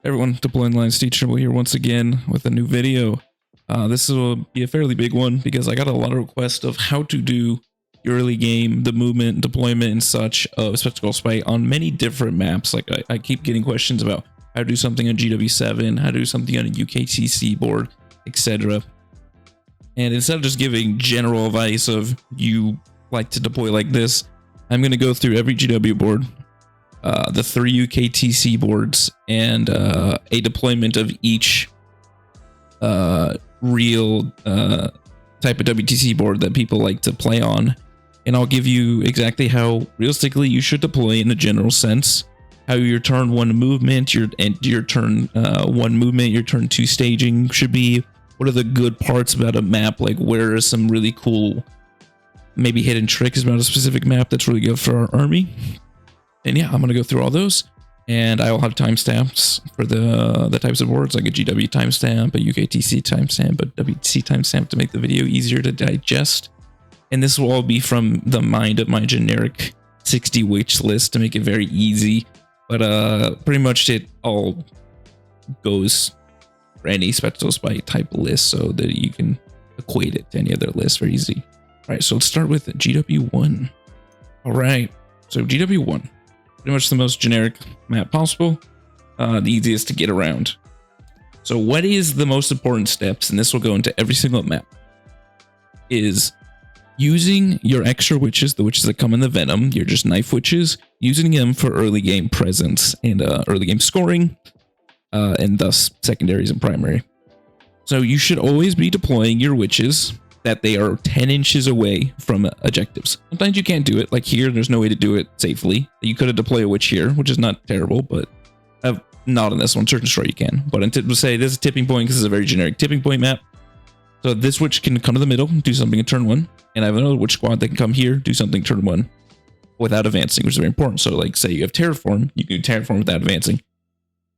Everyone, Deploying Lines Teacher here once again with a new video. This will be a fairly big one because I got a lot of requests of how to do your early game, the movement, deployment, and such of Spectacle Spite on many different maps. Like I keep getting questions about how to do something on GW7, how to do something on a UKTC board, etc. And instead of just giving general advice of you like to deploy like this, I'm going to go through every GW board, the 3 UKTC boards, and a deployment of each real type of WTC board that people like to play on. And I'll give you exactly how realistically you should deploy in a general sense, how your turn 1 movement, your turn 1 movement, your turn 2 staging should be. What are the good parts about a map? Like, where are some really cool, maybe hidden tricks about a specific map that's really good for our army? And yeah, I'm going to go through all those, and I will have timestamps for the types of boards, like a GW timestamp, a UKTC timestamp, a WTC timestamp to make the video easier to digest. And this will all be from the mind of my generic 60 wish list to make it very easy. But pretty much it all goes for any Spectacle Spite type list so that you can equate it to any other list very easy. All right, so let's start with GW1. All right, so GW1. Pretty much the most generic map possible, the easiest to get around. So what is the most important steps, and this will go into every single map, is using your extra witches, the witches that come in the Venom, your just knife witches, using them for early game presence and early game scoring, and thus secondaries and primary. So you should always be deploying your witches that they are 10 inches away from objectives. Sometimes you can't do it, like here, there's no way to do it safely. You could have deployed a witch here, which is not terrible, but not on this one. Search and destroy you can. But to say this is a tipping point, because this is a very generic tipping point map. So this witch can come to the middle, do something in turn 1, and I have another witch squad that can come here, do something turn 1 without advancing, which is very important. So like say you have Terraform, you can do Terraform without advancing.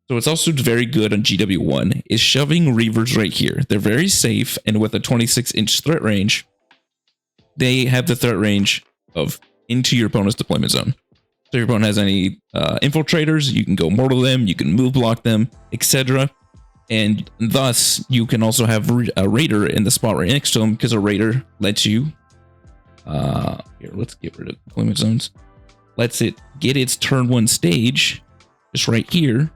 So what's also very good on GW1 is shoving Reavers right here. They're very safe, and with a 26-inch threat range, they have the threat range of into your opponent's deployment zone. So if your opponent has any infiltrators, you can go mortal them, you can move block them, etc. And thus, you can also have a Raider in the spot right next to them, because a Raider lets you... here, let's get rid of deployment zones. Lets it get its turn 1 stage, just right here.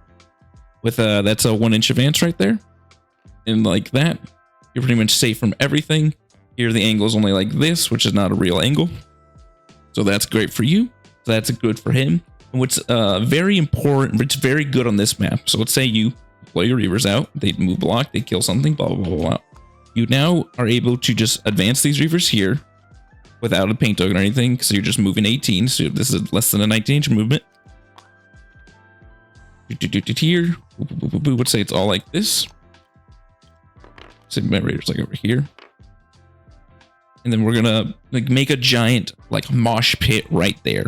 With that's a 1-inch advance right there, and like that, you're pretty much safe from everything. Here the angle is only like this, which is not a real angle, so that's great for you. So that's good for him. And what's very important, it's very good on this map. So let's say you deploy your Reavers out, they move block, they kill something, blah blah blah blah. You now are able to just advance these Reavers here without a paint token or anything, so you're just moving 18. So this is less than a 19-inch movement. Here, we would say it's all like this. Sigma Raiders like over here, and then we're gonna like make a giant like mosh pit right there.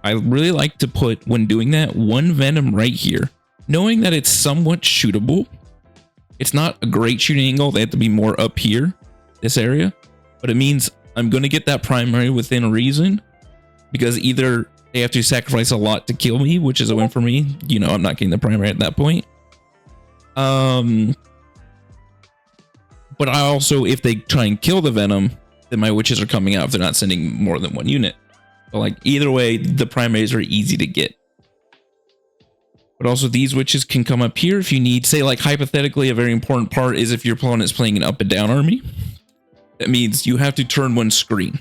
I really like to put, when doing that, 1 Venom right here, knowing that it's somewhat shootable. It's not a great shooting angle. They have to be more up here, this area, but it means I'm gonna get that primary within reason, because either they have to sacrifice a lot to kill me, which is a win for me. You know, I'm not getting the primary at that point. But I also, if they try and kill the Venom, then my witches are coming out if they're not sending more than 1 unit. So like either way, the primaries are easy to get. But also these witches can come up here if you need, say like hypothetically, a very important part is if your opponent is playing an up and down army. That means you have to turn 1 screen,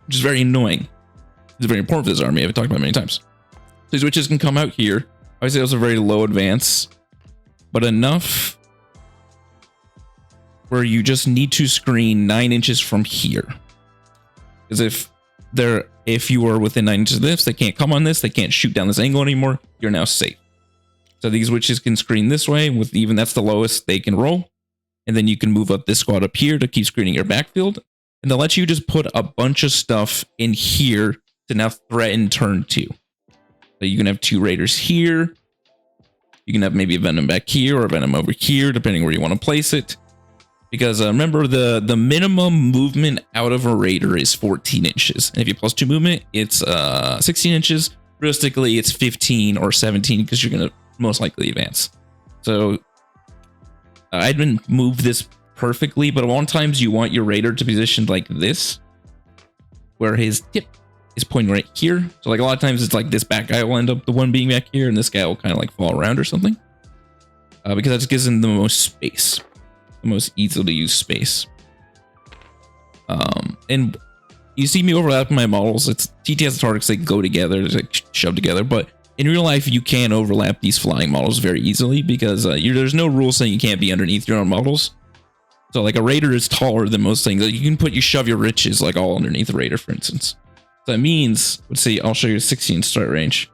which is very annoying. It's very important for this army. I've talked about it many times. These witches can come out here. I would say also very low advance, but enough where you just need to screen 9 inches from here. Because if you are within 9 inches of this, they can't come on this. They can't shoot down this angle anymore. You're now safe. So these witches can screen this way. With even that's the lowest they can roll, and then you can move up this squad up here to keep screening your backfield, and they'll let you just put a bunch of stuff in here to now threaten turn 2. So you can have 2 Raiders here. You can have maybe a Venom back here or a Venom over here, depending where you want to place it. Because remember, the minimum movement out of a Raider is 14 inches. And if you plus 2 movement, it's 16 inches. realistically it's 15 or 17 because you're going to most likely advance. So I didn't move this perfectly, but a lot of times you want your raider to position like this, where his tip is pointing right here. So like a lot of times it's like this back guy will end up the one being back here, and this guy will kind of like fall around or something, because that just gives him the most space, the most easy to use space. And you see me overlapping my models. It's TTS and Tartix, they go together, they're like shoved together, but in real life you can overlap these flying models very easily because there's no rule saying you can't be underneath your own models. So like a raider is taller than most things. Like you can shove your riches like all underneath a raider, for instance. So that means, let's see, I'll show you a 16 start range.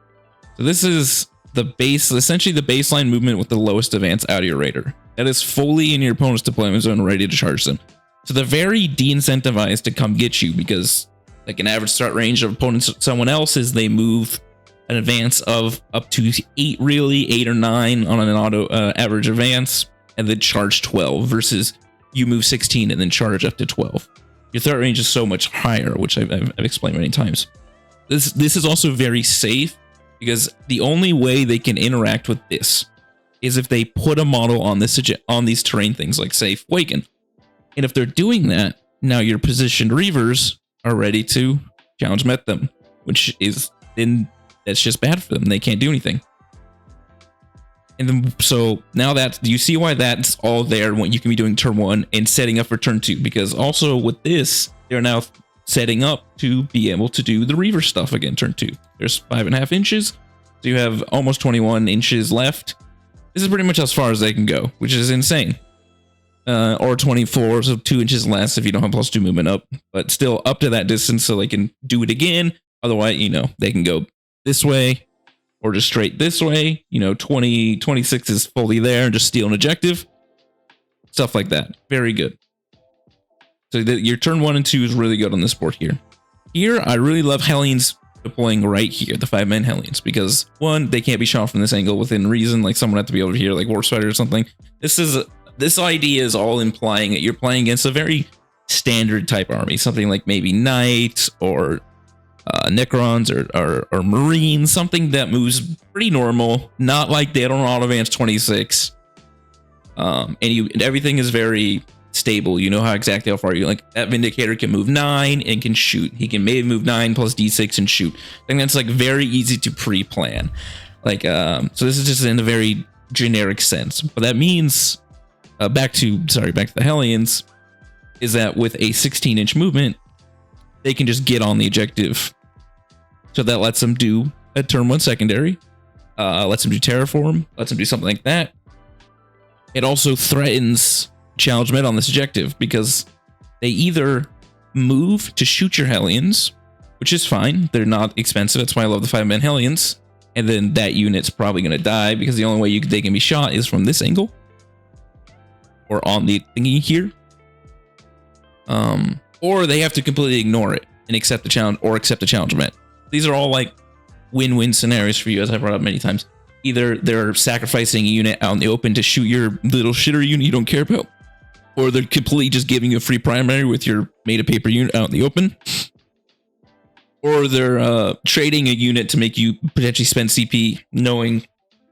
So this is the base, essentially the baseline movement with the lowest advance out of your raider. That is fully in your opponent's deployment zone, ready to charge them. So they're very de-incentivized to come get you because like an average start range of opponents, someone else is they move an advance of up to 8, really 8 or 9 on an auto average advance, and then charge 12 versus you move 16 and then charge up to 12. Your threat range is so much higher, which I've explained many times. This is also very safe because the only way they can interact with this is if they put a model on these terrain things like say Waken. And if they're doing that, now your positioned reavers are ready to challenge met them, which is then that's just bad for them. They can't do anything. And then so now that you see why that's all there, what you can be doing turn 1 and setting up for turn 2, because also with this, they're now setting up to be able to do the reaver stuff again turn 2. There's 5.5 inches. So you have almost 21 inches left. This is pretty much as far as they can go, which is insane. Or 24, so 2 inches less if you don't have +2 movement up, but still up to that distance so they can do it again. Otherwise, they can go this way or just straight this way. 26 is fully there and just steal an objective. Stuff like that. Very good. So your turn 1 and 2 is really good on this board here. Here, I really love Hellions deploying right here, the 5-man Hellions, because 1, they can't be shot from this angle within reason, like someone had to be over here, like Warp Spider or something. This idea is all implying that you're playing against a very standard type army, something like maybe Knight or Necrons or Marines, something that moves pretty normal, not like they don't auto advance 26. And everything is very stable. You know how exactly how far you like. That Vindicator can move 9 and can shoot. He can maybe move 9 plus D6 and shoot. I think that's like very easy to pre-plan. Like so this is just in a very generic sense, but that means. Back to the Hellions, is that with a 16-inch movement, they can just get on the objective. So that lets them do a turn 1 secondary, lets them do terraform, lets them do something like that. It also threatens challenge met on this objective because they either move to shoot your Hellions, which is fine. They're not expensive. That's why I love the 5-man Hellions. And then that unit's probably going to die because the only way they can be shot is from this angle. Or on the thingy here, or they have to completely ignore it and accept the challenge or accept the challenge met. These are all like win-win scenarios for you, as I brought up many times. Either they're sacrificing a unit out in the open to shoot your little shitter unit you don't care about, or they're completely just giving you a free primary with your made-of-paper unit out in the open, or they're trading a unit to make you potentially spend CP, knowing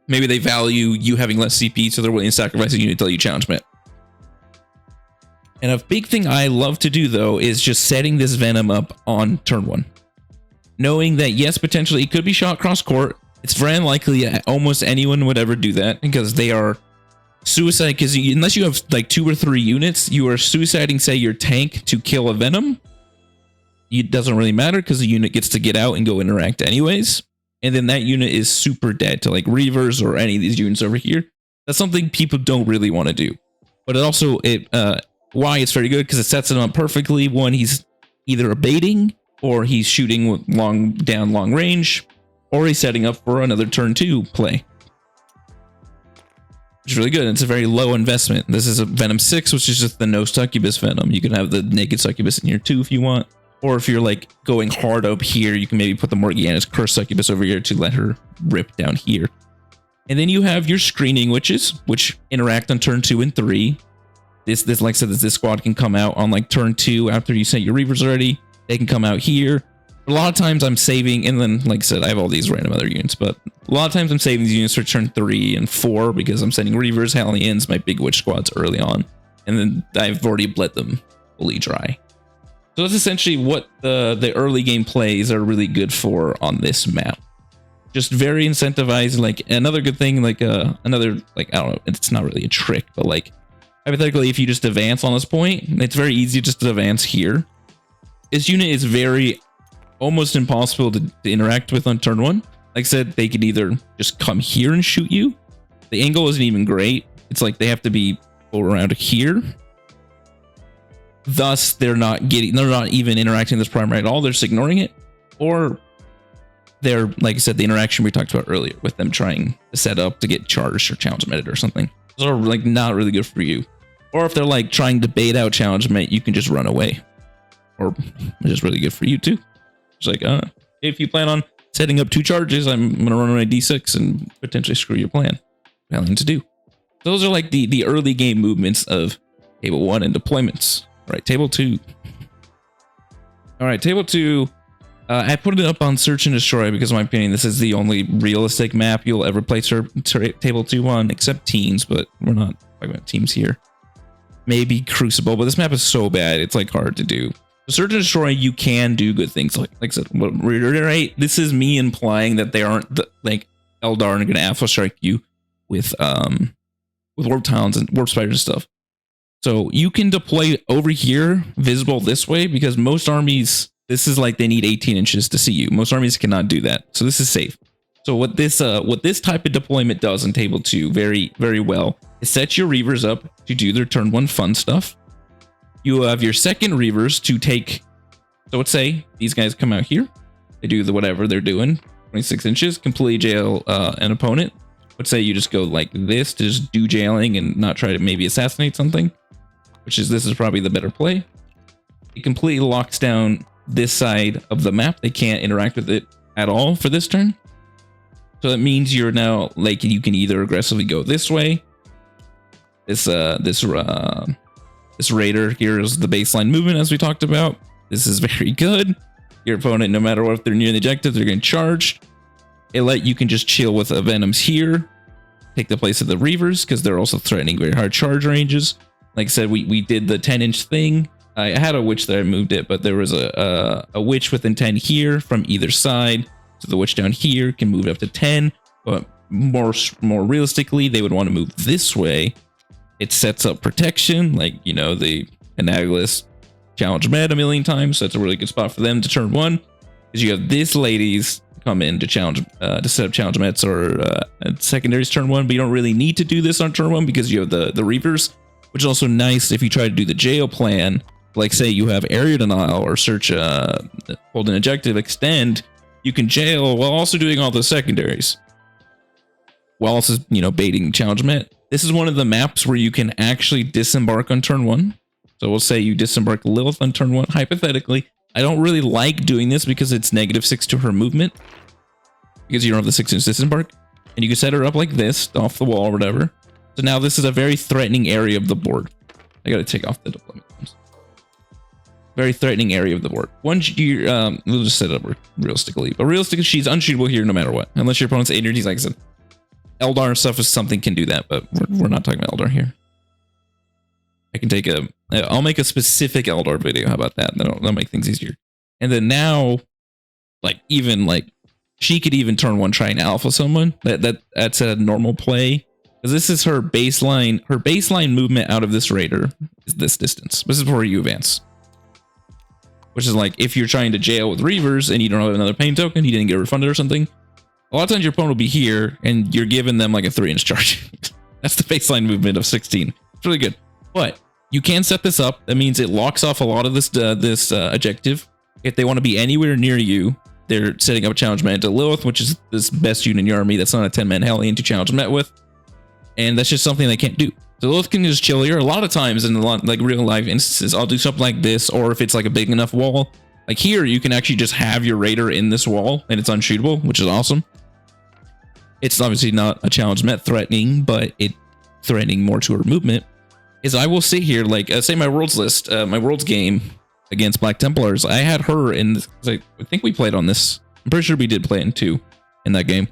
maybe they value you having less CP, so they're willing to sacrifice a unit until you challenge met. And a big thing I love to do, though, is just setting this Venom up on turn 1. Knowing that, yes, potentially it could be shot cross court. It's very unlikely almost anyone would ever do that because they are suicide. Because unless you have like 2 or 3 units, you are suiciding, say, your tank to kill a Venom. It doesn't really matter because the unit gets to get out and go interact anyways. And then that unit is super dead to like Reavers or any of these units over here. That's something people don't really want to do. But it also, why it's very good because it sets it up perfectly. 1, he's either abating or he's shooting with long range, or he's setting up for another turn 2 play. Which is really good. It's a very low investment. This is a Venom 6, which is just the no succubus Venom. You can have the naked succubus in here too if you want. Or if you're like going hard up here, you can maybe put the Morgana's Curse Succubus over here to let her rip down here. And then you have your screening witches, which interact on turn 2 and 3. This like I said, this squad can come out on like turn 2 after you set your Reavers already. They can come out here. A A lot of times I'm saving, and then, like I said, I have all these random other units, but a lot of times I'm saving these units for turn 3 and 4 because I'm sending Reavers, Hellions, my big witch squads early on, and then I've already bled them fully dry. So that's essentially what the early game plays are really good for on this map. Just very incentivized. Like another good thing, like another, like, I don't know, it's not really a trick, but like hypothetically, if you just advance on this point, it's very easy just to advance here. This unit is very almost impossible to interact with on turn 1. Like I said, they could either just come here and shoot you. The angle isn't even great. It's like they have to be around here. Thus, they're not even interacting with this primary at all. They're just ignoring it. Or they're, like I said, the interaction we talked about earlier with them trying to set up to get charged or challenge meted or something. Those are like not really good for you. Or if they're like trying to bait out challenge met, you can just run away. Or it's just really good for you too. It's like, if you plan on setting up 2 charges, I'm going to run my D6 and potentially screw your plan. Nothing to do. Those are like the early game movements of table 1 and deployments. All right, table 2. All right, table 2. I put it up on Search and Destroy because in my opinion, this is the only realistic map you'll ever play table 2 on, except teams, but we're not talking about teams here. Maybe Crucible, but this map is so bad, it's like hard to do. Search and Destroy, you can do good things. Like I said, reiterate, this is me implying that they aren't like Eldar aren't going to alpha strike you with warp talons and warp spiders and stuff. So you can deploy over here, visible this way, because most armies, this is like they need 18 inches to see you. Most armies cannot do that. So this is safe. So what this type of deployment does in table 2 very, very well is set your Reavers up to do their turn 1 fun stuff. You have your second Reavers to take, so let's say these guys come out here. They do the whatever they're doing, 26 inches, completely jail an opponent. Let's say you just go like this to just do jailing and not try to maybe assassinate something, this is probably the better play. It completely locks down this side of the map. They can't interact with it at all for this turn. So that means you're now like, you can either aggressively go this way. This raider here is the baseline movement as we talked about. This is very good. Your opponent, no matter what, if they're near the objective, they're getting charged. You can just chill with Venoms here, take the place of the Reavers because they're also threatening very hard charge ranges. Like I said, we did the 10-inch thing. I had a witch there, I moved it, but there was a witch within 10 here from either side. So the witch down here can move up to 10, but more realistically, they would want to move this way. It sets up protection, like, you know, the Anaglis challenge med a million times. So that's a really good spot for them to turn 1, because you have this ladies come in to challenge, to set up challenge meds or secondaries turn 1, but you don't really need to do this on turn 1 because you have the Reavers, which is also nice if you try to do the jail plan. Like say you have area denial or search, hold an objective, extend, you can jail while also doing all the secondaries. While also, you know, baiting challenge met. This is one of the maps where you can actually disembark on turn 1. So we'll say you disembark Lilith on turn 1, hypothetically. I don't really like doing this because it's -6 to her movement, because you don't have the 6-inch disembark, and you can set her up like this off the wall or whatever. So now this is a very threatening area of the board. I got to take off the deployment. Very threatening area of the board. Once you, we'll just set it up realistically, but realistically, she's unshootable here no matter what, unless your opponent's 8 energies. Like I said, Eldar stuff is something can do that, but we're not talking about Eldar here. I can take I'll make a specific Eldar video. How about that? That'll make things easier. And then now, like even like she could even turn 1 try and alpha someone. That's a normal play. Because this is her baseline. Her baseline movement out of this raider is this distance. This is before you advance. Which is like if you're trying to jail with Reavers and you don't have another pain token, you didn't get refunded or something. A lot of times your opponent will be here and you're giving them like a 3-inch charge. That's the baseline movement of 16. It's really good. But you can set this up. That means it locks off a lot of this objective. If they want to be anywhere near you, they're setting up a challenge met into Lilith, which is this best unit in your army that's not a 10-man Hellion to challenge met with. And that's just something they can't do. So Lilith can just chill here. A lot of times in like real life instances, I'll do something like this, or if it's like a big enough wall, like here, you can actually just have your raider in this wall and it's unshootable, which is awesome. It's obviously not a challenge met threatening, but it threatening more to her movement. Is I will sit here, like say my worlds list, my worlds game, against Black Templars. I had her in this, I think we played on this. I'm pretty sure we did play in 2 in that game.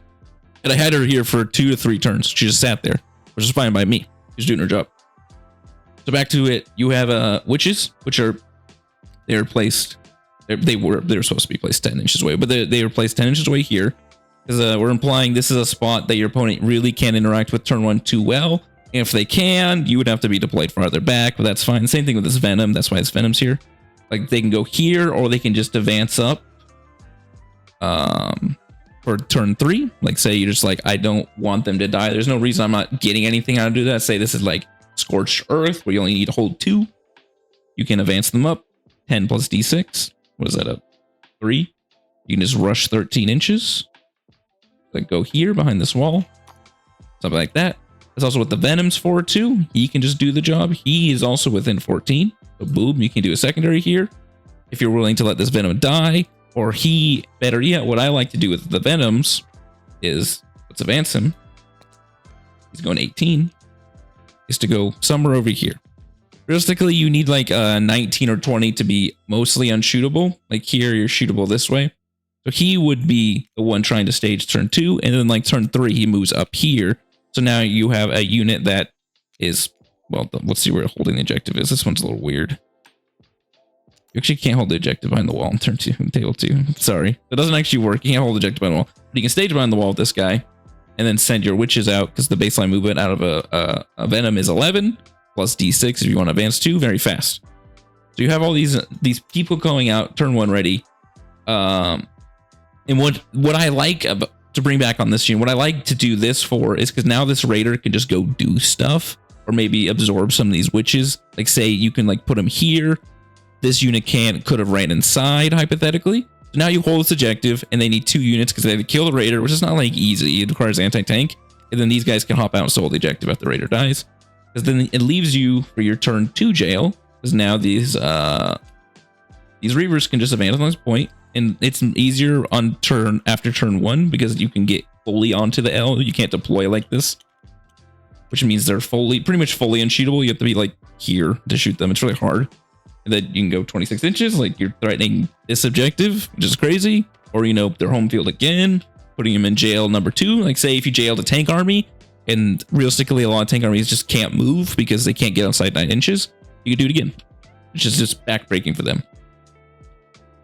And I had her here for 2 to 3 turns. She just sat there, which is fine by me. She's doing her job. So back to it, you have witches, which are they're placed. They were supposed to be placed 10 inches away, but they were placed 10 inches away here because we're implying this is a spot that your opponent really can't interact with turn 1 too well. And if they can, you would have to be deployed farther back, but that's fine. Same thing with this venom. That's why this venom's here. Like they can go here, or they can just advance up. For turn 3, like say you're just like, I don't want them to die. There's no reason I'm not getting anything how to do that. Say this is like Scorched Earth, where you only need to hold 2. You can advance them up 10 plus d6. What is that up? 3. You can just rush 13 inches. Like go here behind this wall, something like that. That's also what the venom's for too. He can just do the job. He is also within 14. So boom, you can do a secondary here if you're willing to let this venom die. Or he, better yet, what I like to do with the venoms is, let's advance him. He's going 18. Is to go somewhere over here. Realistically, you need like 19 or 20 to be mostly unshootable. Like here, you're shootable this way. So he would be the one trying to stage turn 2. And then like turn 3, he moves up here. So now you have a unit that is, well, let's see where holding the objective is. This one's a little weird. You actually can't hold the objective behind the wall in turn 2, table 2. Sorry. It doesn't actually work. You can't hold the objective behind the wall. But you can stage behind the wall with this guy and then send your witches out because the baseline movement out of a venom is 11 plus d6 if you want to advance 2 very fast. So you have all these people going out turn 1 ready. And what I like about, to bring back on this unit, what I like to do this for is because now this raider can just go do stuff or maybe absorb some of these witches. Like say you can like put them here. This unit could have ran inside, hypothetically. So now you hold this objective, and they need 2 units because they have to kill the raider, which is not like easy. It requires anti-tank. And then these guys can hop out and solve the objective after the raider dies. Because then it leaves you for your turn 2 jail. Because now these reavers can just advance on this point, and it's easier on after turn 1 because you can get fully onto the L. You can't deploy like this, which means they're pretty much fully unshootable. You have to be like here to shoot them. It's really hard. And then you can go 26 inches, like you're threatening this objective, which is crazy. Or, you know, their home field again, putting them in jail number 2. Like say if you jailed a tank army, and realistically a lot of tank armies just can't move because they can't get outside 9 inches, you can do it again, which is just backbreaking for them.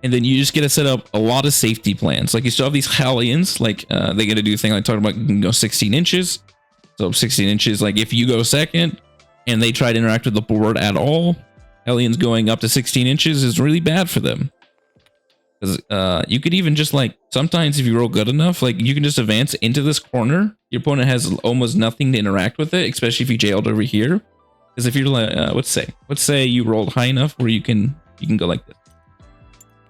And then you just get to set up a lot of safety plans. Like you still have these Hellions, like they get to do a thing like talking about, you can go 16 inches. So 16 inches, like if you go second and they try to interact with the board at all, Hellions going up to 16 inches is really bad for them. Because you could even just like, sometimes if you roll good enough, like you can just advance into this corner. Your opponent has almost nothing to interact with it, especially if you jailed over here. Because if you're like, let's say you rolled high enough where you can go like this.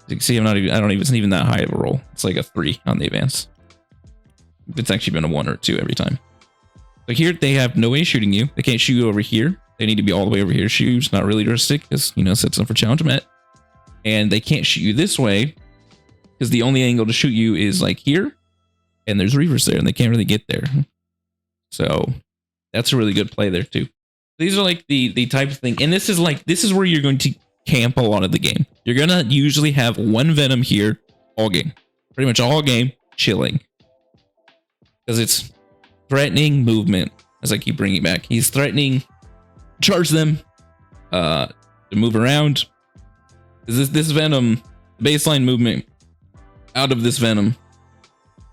You can see it's not even that high of a roll. It's like a 3 on the advance. It's actually been a 1 or 2 every time. So here they have no way of shooting you. They can't shoot you over here. They need to be all the way over here to shoot. It's not really realistic because, you know, sets them for challenge met. And they can't shoot you this way because the only angle to shoot you is like here. And there's reavers there and they can't really get there. So that's a really good play there too. These are like the type of thing. And this is where you're going to camp a lot of the game. You're going to usually have 1 venom here all game. Pretty much all game chilling. Because it's threatening movement, as I keep bringing back. He's threatening charge them to move around. This venom, baseline movement out of this venom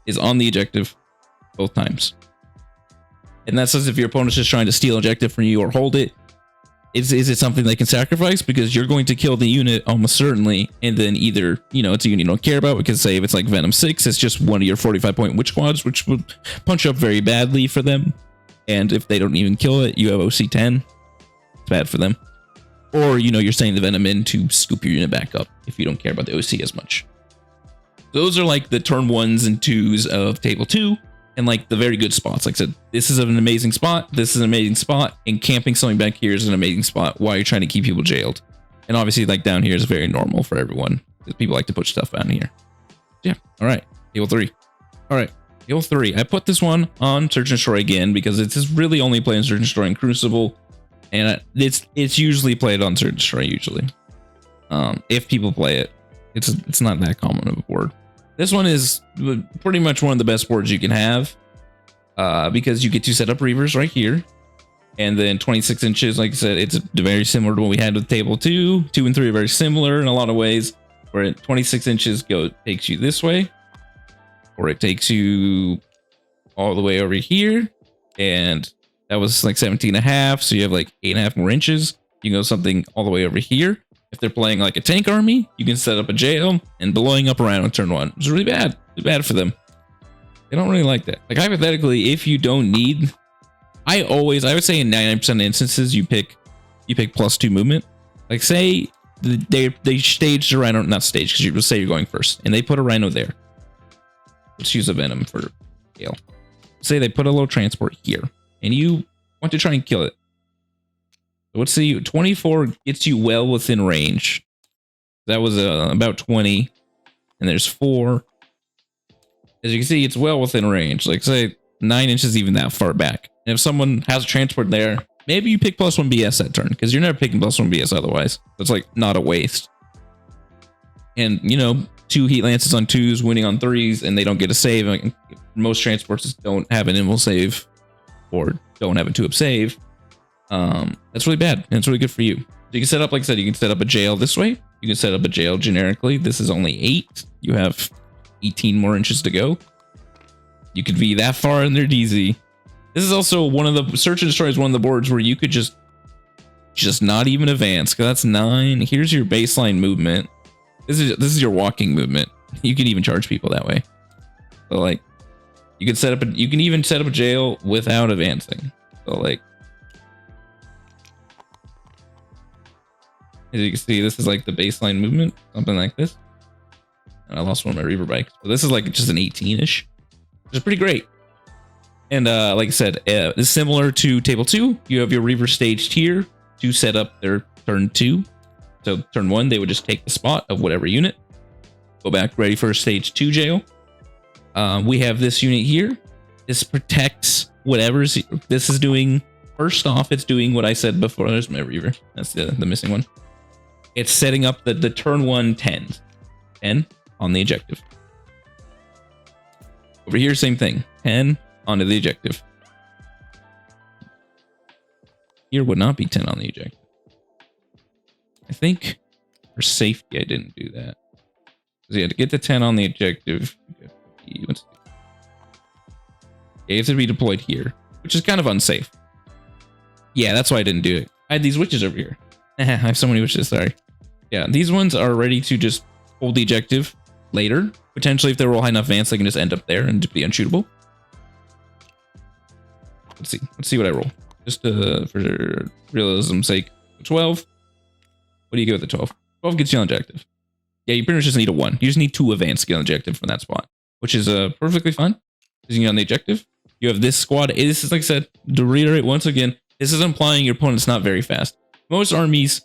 is on the objective both times. And that says if your opponent's just trying to steal objective from you or hold it, is it something they can sacrifice? Because you're going to kill the unit almost certainly, and then either, you know, it's a unit you don't care about, because say if it's like Venom 6, it's just one of your 45-point witch squads, which would punch up very badly for them. And if they don't even kill it, you have OC 10. It's bad for them. Or, you know, you're sending the Venom in to scoop your unit back up if you don't care about the OC as much. Those are like the turn 1s and 2s of table 2. And like the very good spots. Like I said, this is an amazing spot. This is an amazing spot. And camping something back here is an amazing spot while you're trying to keep people jailed. And obviously like down here is very normal for everyone, because people like to put stuff down here. Yeah. All right. Table 3. All right. Table 3. I put this one on Search and Destroy again because it's really only played in Search and Destroy and Crucible. And it's usually played on Search and Destroy usually. If people play it, it's not that common of a board. This one is pretty much one of the best boards you can have, because you get to set up reavers right here. And then 26 inches, like I said, it's very similar to what we had with table 2. 2 and 3 are very similar in a lot of ways, where at 26 inches takes you this way, or it takes you all the way over here. And that was like 17.5. So you have like 8.5 more inches. You can go something all the way over here. If they're playing like a tank army, you can set up a jail and blowing up around on turn 1. It's really bad. It's bad for them. They don't really like that. Like hypothetically, if you don't need, I would say in 99% of instances, you pick +2 movement. Like say they staged a rhino, not staged, because you would say you're going first, and they put a rhino there. Let's use a venom for scale. Say they put a little transport here, and you want to try and kill it. So let's see, 24 gets you well within range. That was about 20, and there's 4. As you can see, it's well within range. Like say 9 inches even that far back. And if someone has a transport there, maybe you pick +1 BS that turn, because you're never picking +1 BS otherwise. It's like not a waste. And you know, 2 heat lances on 2s, winning on 3s, and they don't get a save. Like, most transports don't have an invul save or don't have a 2-up save. That's really bad, and it's really good for you. So you can set up, like I said, you can set up a jail this way. You can set up a jail generically. This is only 8. You have 18 more inches to go. You could be that far in their DZ. This is also one of the search and destroy is one of the boards where you could just not even advance, because that's 9. Here's your baseline movement. This is your walking movement. You can even charge people that way. So like you can even set up a jail without advancing. So like, as you can see, this is like the baseline movement, something like this. And I lost one of my reaver bikes, but this is like just an 18-ish, which is pretty great. And like I said, it's similar to table 2. You have your reaver staged here to set up their turn 2. So turn 1, they would just take the spot of whatever unit, go back ready for stage 2 jail. We have this unit here. This protects whatever's this is doing. First off, it's doing what I said before. There's my reaver. That's the missing one. It's setting up the turn 1 10 on the objective. Over here, same thing. 10 onto the objective. Here would not be 10 on the objective. I think for safety, I didn't do that. Because you had to get the 10 on the objective. You have to be deployed here, which is kind of unsafe. Yeah, that's why I didn't do it. I had these witches over here. I have so many witches, sorry. Yeah, these ones are ready to just hold the objective later. Potentially, if they roll high enough advance, they can just end up there and be unshootable. Let's see what I roll. Just for realism's sake. 12. What do you get with the 12? 12 gets you on objective. Yeah, you pretty much just need a 1. You just need 2 advance to get on objective from that spot, which is perfectly fine. Because you get on the objective. You have this squad. This is, like I said, to reiterate once again, this is implying your opponent's not very fast. Most armies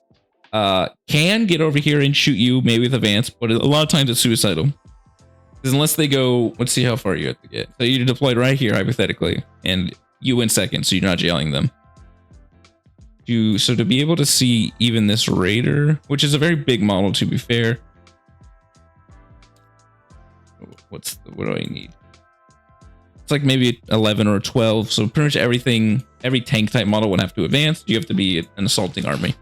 can get over here and shoot you, maybe with advance, but a lot of times it's suicidal. Because unless they go, let's see how far you have to get. So you're deployed right here, hypothetically, and you win second, so you're not jailing them. So to be able to see even this raider, which is a very big model to be fair. What do I need? It's like maybe 11 or 12. So pretty much every tank type model would have to advance. You have to be an assaulting army.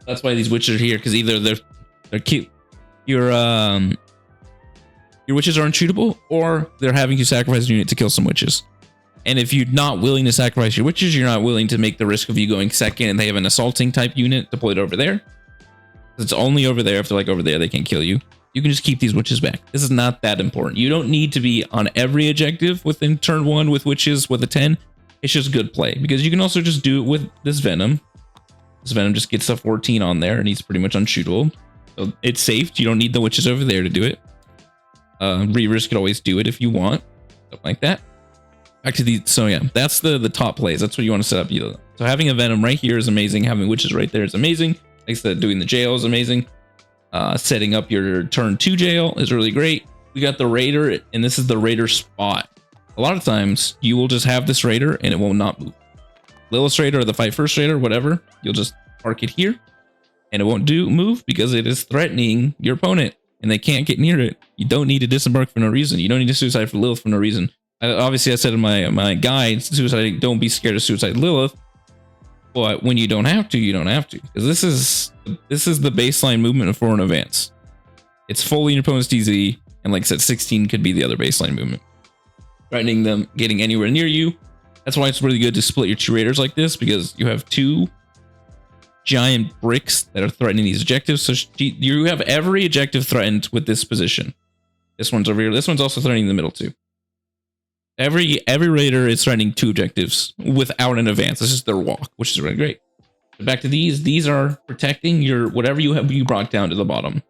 That's why these witches are here, because either they're cute. Your witches are unshootable, or they're having to sacrifice a unit to kill some witches. And if you're not willing to sacrifice your witches, you're not willing to make the risk of you going second and they have an assaulting type unit deployed over there. It's only over there. If they're like over there, they can kill you. You can just keep these witches back. This is not that important. You don't need to be on every objective within turn 1 with witches with a 10. It's just good play, because you can also just do it with this venom. This venom just gets a 14 on there and he's pretty much unshootable. So it's safe. You don't need the witches over there to do it. Reavers could always do it if you want. Something like that. Back to so yeah, that's the top plays. That's what you want to set up. So having a venom right here is amazing. Having witches right there is amazing. Like I said, doing the jail is amazing. Setting up your turn 2 jail is really great. We got the raider, and this is the raider spot. A lot of times you will just have this raider and it will not move. Lilith raider or the fight first raider, whatever. You'll just park it here. and it won't move because it is threatening your opponent and they can't get near it. You don't need to disembark for no reason. You don't need to suicide for Lilith for no reason. Obviously, I said in my guide, suicide, don't be scared of suicide Lilith. But when you don't have to, you don't have to. Because this is the baseline movement of foreign advance. It's fully in your opponent's DZ, and like I said, 16 could be the other baseline movement. Threatening them getting anywhere near you. That's why it's really good to split your 2 raiders like this, because you have 2 giant bricks that are threatening these objectives. So you have every objective threatened with this position. This one's over here. This one's also threatening the middle too. Every raider is threatening 2 objectives without an advance. This is their walk, which is really great. But back to these are protecting your whatever you brought down to the bottom.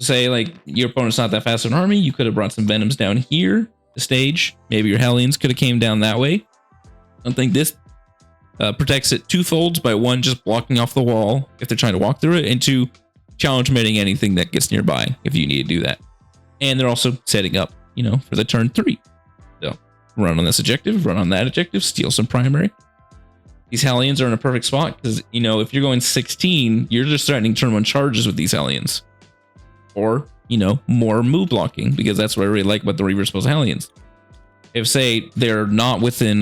Say like your opponent's not that fast in army, you could have brought some venoms down here, the stage. Maybe your Hellions could have came down that way. I think this protects it 2 folds by 1 just blocking off the wall if they're trying to walk through it, and 2 challenge meting anything that gets nearby if you need to do that. And they're also setting up, you know, for the turn 3. So run on this objective, run on that objective, steal some primary. These Hellions are in a perfect spot because, you know, if you're going 16, you're just threatening turn 1 charges with these Hellions. Or, you know, more move blocking, because that's what I really like about the Reaver Supposed Hellions. If, say, they're not within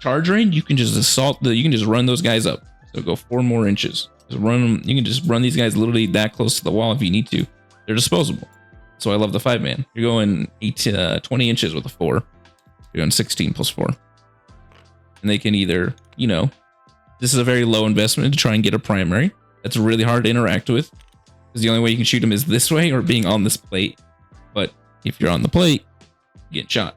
charge range, you can just you can just run those guys up. So go 4 more inches. Just run them. You can just run these guys literally that close to the wall if you need to. They're disposable. So I love the 5-man. You're going 20 inches with a 4. You're going 16 plus 4. And they can either, you know, this is a very low investment to try and get a primary. That's really hard to interact with, because the only way you can shoot them is this way or being on this plate. But if you're on the plate, you get shot.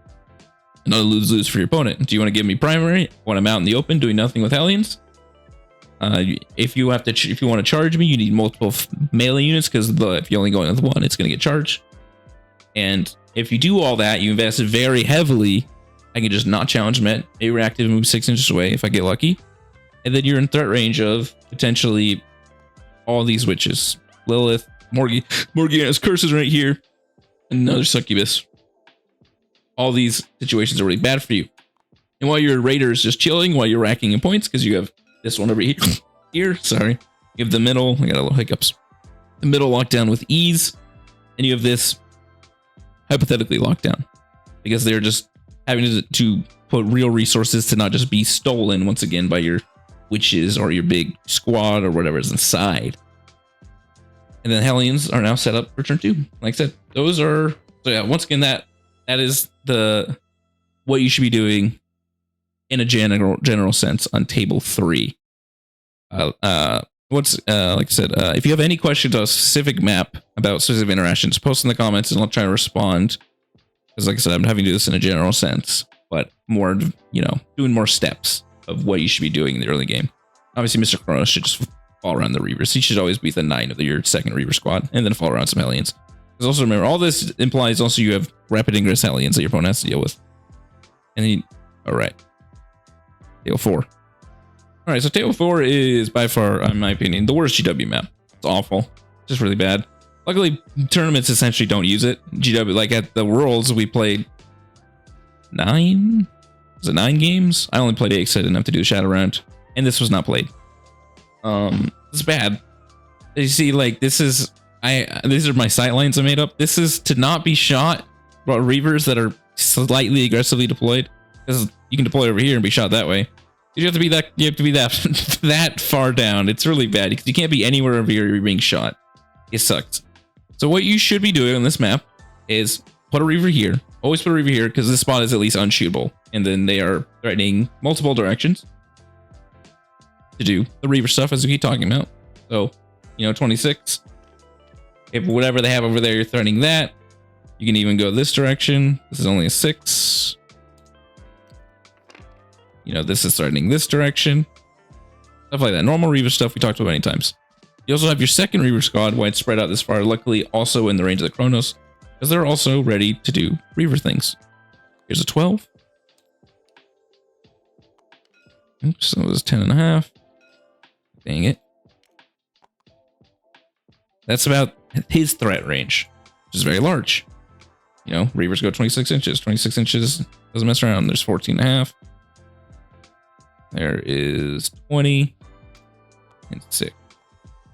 Another lose-lose for your opponent. Do you want to give me primary when I'm out in the open doing nothing with Hellions? If you want to charge me, you need multiple melee units, because if you only go in with 1, it's going to get charged. And if you do all that, you invest very heavily. I can just not challenge Met, a reactive, and move 6 inches away if I get lucky. And then you're in threat range of potentially all these witches. Lilith, Morgana's curses right here, another succubus. All these situations are really bad for you. And while your raider is just chilling, while you're racking in points, because you have this one over here, sorry. You have the middle, I got a little hiccups. The middle locked down with ease, and you have this hypothetically locked down, because they're just having to put real resources to not just be stolen once again by your witches or your big squad or whatever is inside. And then Hellions are now set up for turn 2. Like I said, those are, so yeah, once again, that is what you should be doing in a general sense on table 3. Like I said, if you have any questions on a specific map about specific interactions, post in the comments and I'll try to respond. Because like I said, I'm having to do this in a general sense, but more, you know, doing more steps of what you should be doing in the early game. Obviously, Mr. Chronos should just fall around the Reavers. He should always be the 9 of your second Reaver squad, and then fall around some Hellions. Because also remember, all this implies also you have rapid ingress Hellions that your opponent has to deal with. And then, all right, table 4. All right, so table 4 is by far, in my opinion, the worst GW map. It's awful, just really bad. Luckily, tournaments essentially don't use it. GW, like at the Worlds, we played 9? Was it 9 games? I only played 8 because I didn't have to do the shadow round, and this was not played. It's bad. You see, like these are my sight lines I made up. This is to not be shot by Reavers that are slightly aggressively deployed, because you can deploy over here and be shot that way. You have to be that that far down. It's really bad because you can't be anywhere over here you're being shot. It sucks. So what you should be doing on this map is put a Reaver here. Always put a Reaver here, because this spot is at least unshootable, and then they are threatening multiple directions to do the Reaver stuff as we keep talking about. So, you know, 26. If whatever they have over there, you're threatening that. You can even go this direction. This is only a 6. You know, this is threatening this direction. Stuff like that. Normal Reaver stuff we talked about many times. You also have your second Reaver squad, why it's spread out this far, luckily also in the range of the Chronos, because they're also ready to do Reaver things. Here's a 12. Oops, so it was 10.5. Dang it. That's about his threat range, which is very large. You know, Reavers go 26 inches. 26 inches doesn't mess around. There's 14.5. There is 20. and 6.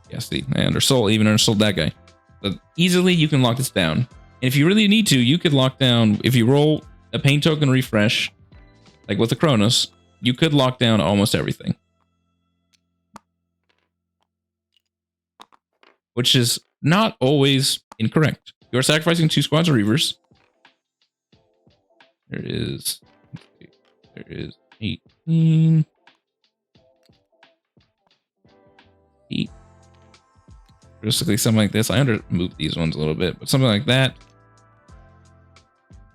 Yeah, see, I undersold, even undersold that guy. But easily you can lock this down. And if you really need to, you could lock down, if you roll a pain token refresh, like with the Kronos, you could lock down almost everything. Which is not always incorrect. You're sacrificing 2 squads of Reavers. There is 18. 8. Basically something like this. I moved these ones a little bit, but something like that.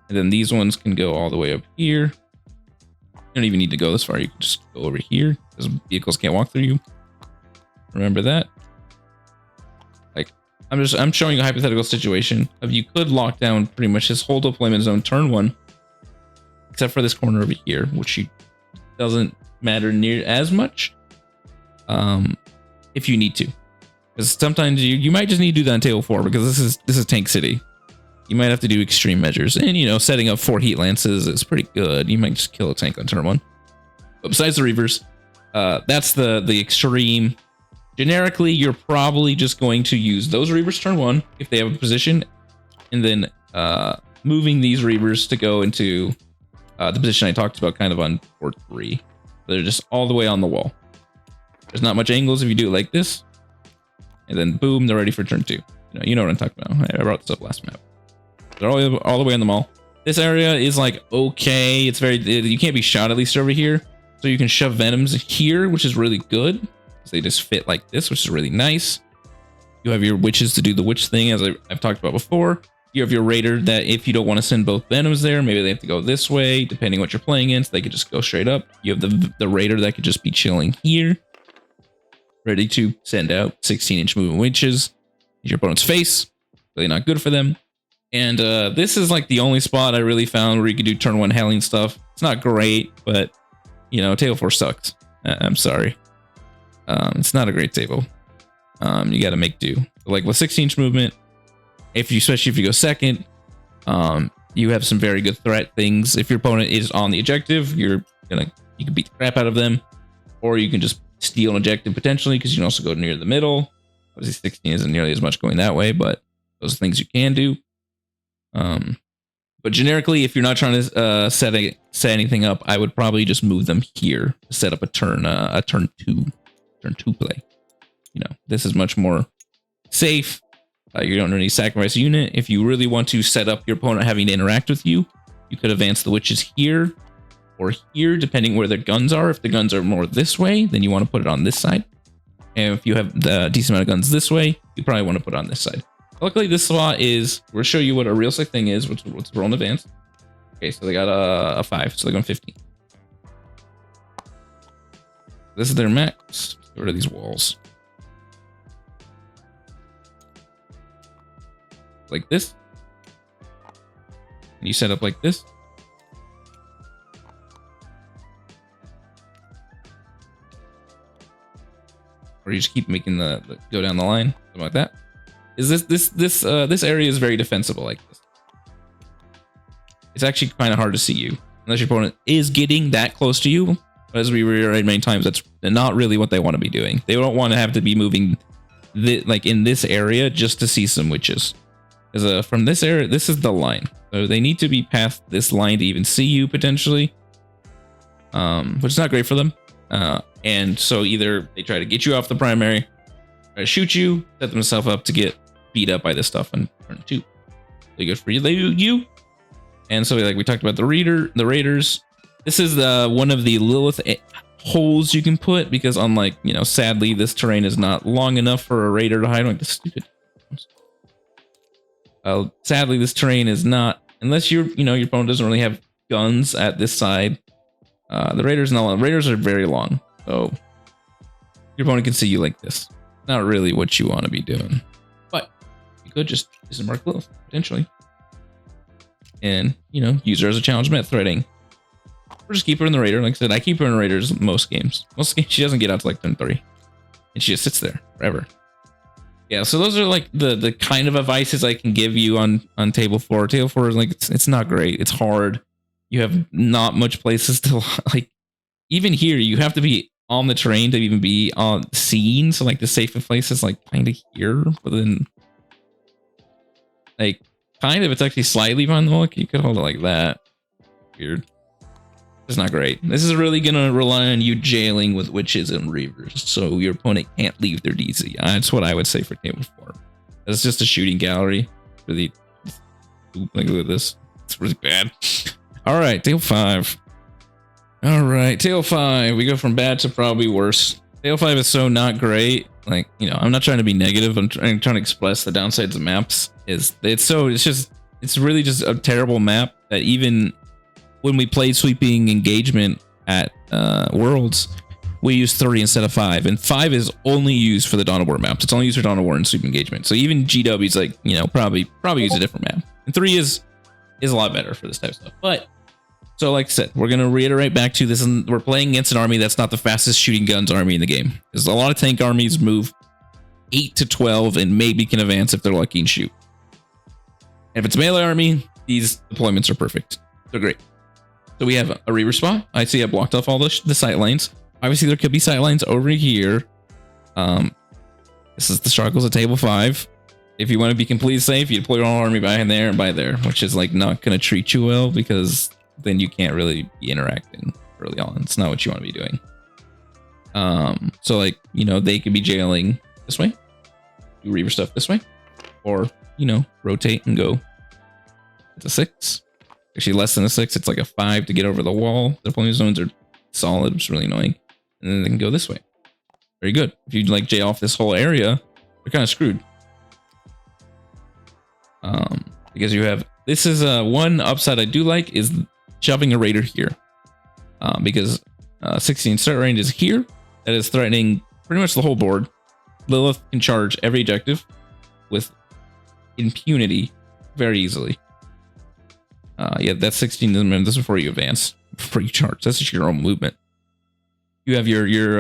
And then these ones can go all the way up here. You don't even need to go this far. You can just go over here because vehicles can't walk through you. Remember that. Like, I'm showing you a hypothetical situation of you could lock down pretty much his whole deployment zone turn 1, except for this corner over here, which doesn't matter near as much. If you need to, because sometimes you might just need to do that on table 4 because this is Tank City. You might have to do extreme measures, and you know, setting up 4 heat lances is pretty good. You might just kill a tank on turn 1. But besides the Reavers, that's the extreme. Generically, you're probably just going to use those Reavers turn 1 if they have a position, and then moving these Reavers to go into the position I talked about kind of on board 3. They're just all the way on the wall. There's not much angles if you do it like this. And then boom, they're ready for turn 2. You know what I'm talking about. I brought this up last map. They're all the way on the mall. This area is like, okay, it's very, you can't be shot at least over here. So you can shove Venoms here, which is really good. They just fit like this, which is really nice. You have your witches to do the witch thing, as I've talked about before. You have your raider that if you don't want to send both Venoms there, maybe they have to go this way, depending what you're playing against. They could just go straight up. You have the raider that could just be chilling here, ready to send out 16-inch movement witches in your opponent's face. Really not good for them. And this is like the only spot I really found where you could do turn 1 Helling stuff. It's not great, but you know, table 4 sucks. I'm sorry. It's not a great table. You got to make do. Like with 16-inch movement, especially if you go second, you have some very good threat things. If your opponent is on the objective, you can beat the crap out of them, or you can just steal an objective potentially because you can also go near the middle. Obviously, 16 isn't nearly as much going that way, but those are things you can do. But generically, if you're not trying to set anything up, I would probably just move them here to set up a turn 2 play. You know, this is much more safe. You don't really sacrifice a unit. If you really want to set up your opponent having to interact with you, you could advance the witches here or here, depending where their guns are. If the guns are more this way, then you want to put it on this side. And if you have the decent amount of guns this way, you probably want to put it on this side. Luckily, this slot is, we'll show you what a real sick thing is, what's roll in advance. Okay, so they got a 5, so they're going 15. This is their max. Get rid of these walls. Like this. And you set up like this. Or you just keep making the go down the line, something like that. Is this area is very defensible like this. It's actually kind of hard to see you unless your opponent is getting that close to you. But as we reiterate many times, that's not really what they want to be doing. They don't want to have to be moving like in this area just to see some witches. Because from this area, this is the line. So they need to be past this line to even see you potentially, which is not great for them. And so either they try to get you off the primary, try to shoot you, set themselves up to get beat up by this stuff on turn 2. They good for you. And so like we talked about the raiders. This is one of the Lilith holes you can put because unlike, you know, sadly this terrain is not long enough for a raider to hide. Like the stupid. Sadly this terrain is not, unless your opponent doesn't really have guns at this side. The raiders are very long, so your opponent can see you like this. Not really what you want to be doing, but you could just disembark Lilith potentially, and use her as a challenge met threading, or just keep her in the raider. Like I said, I keep her in the raiders most games. Most games she doesn't get out to like turn 3, and she just sits there forever. Yeah, so those are like the kind of advices I can give you on table 4. Table 4 is like it's not great. It's hard. You have not much places to like. Even here, you have to be on the terrain to even be on scene. So like the safest place is like kind of here, but then like kind of it's actually slightly behind the wall. You could hold it like that. Weird. It's not great. This is really gonna rely on you jailing with witches and reavers, so your opponent can't leave their DC. That's what I would say for table 4. It's just a shooting gallery. Really, like look at this. It's really bad. All right, table 5. All right, table 5. We go from bad to probably worse. Table 5 is so not great. Like, you know, I'm not trying to be negative. I'm trying to express the downsides of maps. It's really just a terrible map that even when we played sweeping engagement at Worlds, we used 3 instead of 5, and 5 is only used for the Dawn of War maps. It's only used for Dawn of War and sweeping engagement. So even GW's like, you know, probably use a different map. And 3 is a lot better for this type of stuff. But so like I said, we're gonna reiterate back to this, and we're playing against an army that's not the fastest shooting guns army in the game. Because a lot of tank armies move 8 to 12 and maybe can advance if they're lucky and shoot. And if it's a melee army, these deployments are perfect. They're great. So we have a reaver spot. I see I blocked off all the sight lines. Obviously, there could be sight lines over here. This is the struggles of table 5. If you want to be completely safe, you deploy your whole army by there and by there, which is like not going to treat you well because then you can't really be interacting early on. It's not what you want to be doing. So like, you know, they could be jailing this way. Do reaver stuff this way. Or, you know, rotate and go. It's a 6. Actually less than a 6. It's like a 5 to get over the wall. The deployment zones are solid, which is really annoying. And then they can go this way. Very good. If you like jail off this whole area, you're kind of screwed. Because you have, this is one upside I do like is shoving a raider here. Because 16 start range is here. That is threatening pretty much the whole board. Lilith can charge every objective with impunity very easily. Yeah, that's 16 minutes. This is before you advance, before you charge. That's just your own movement. You have your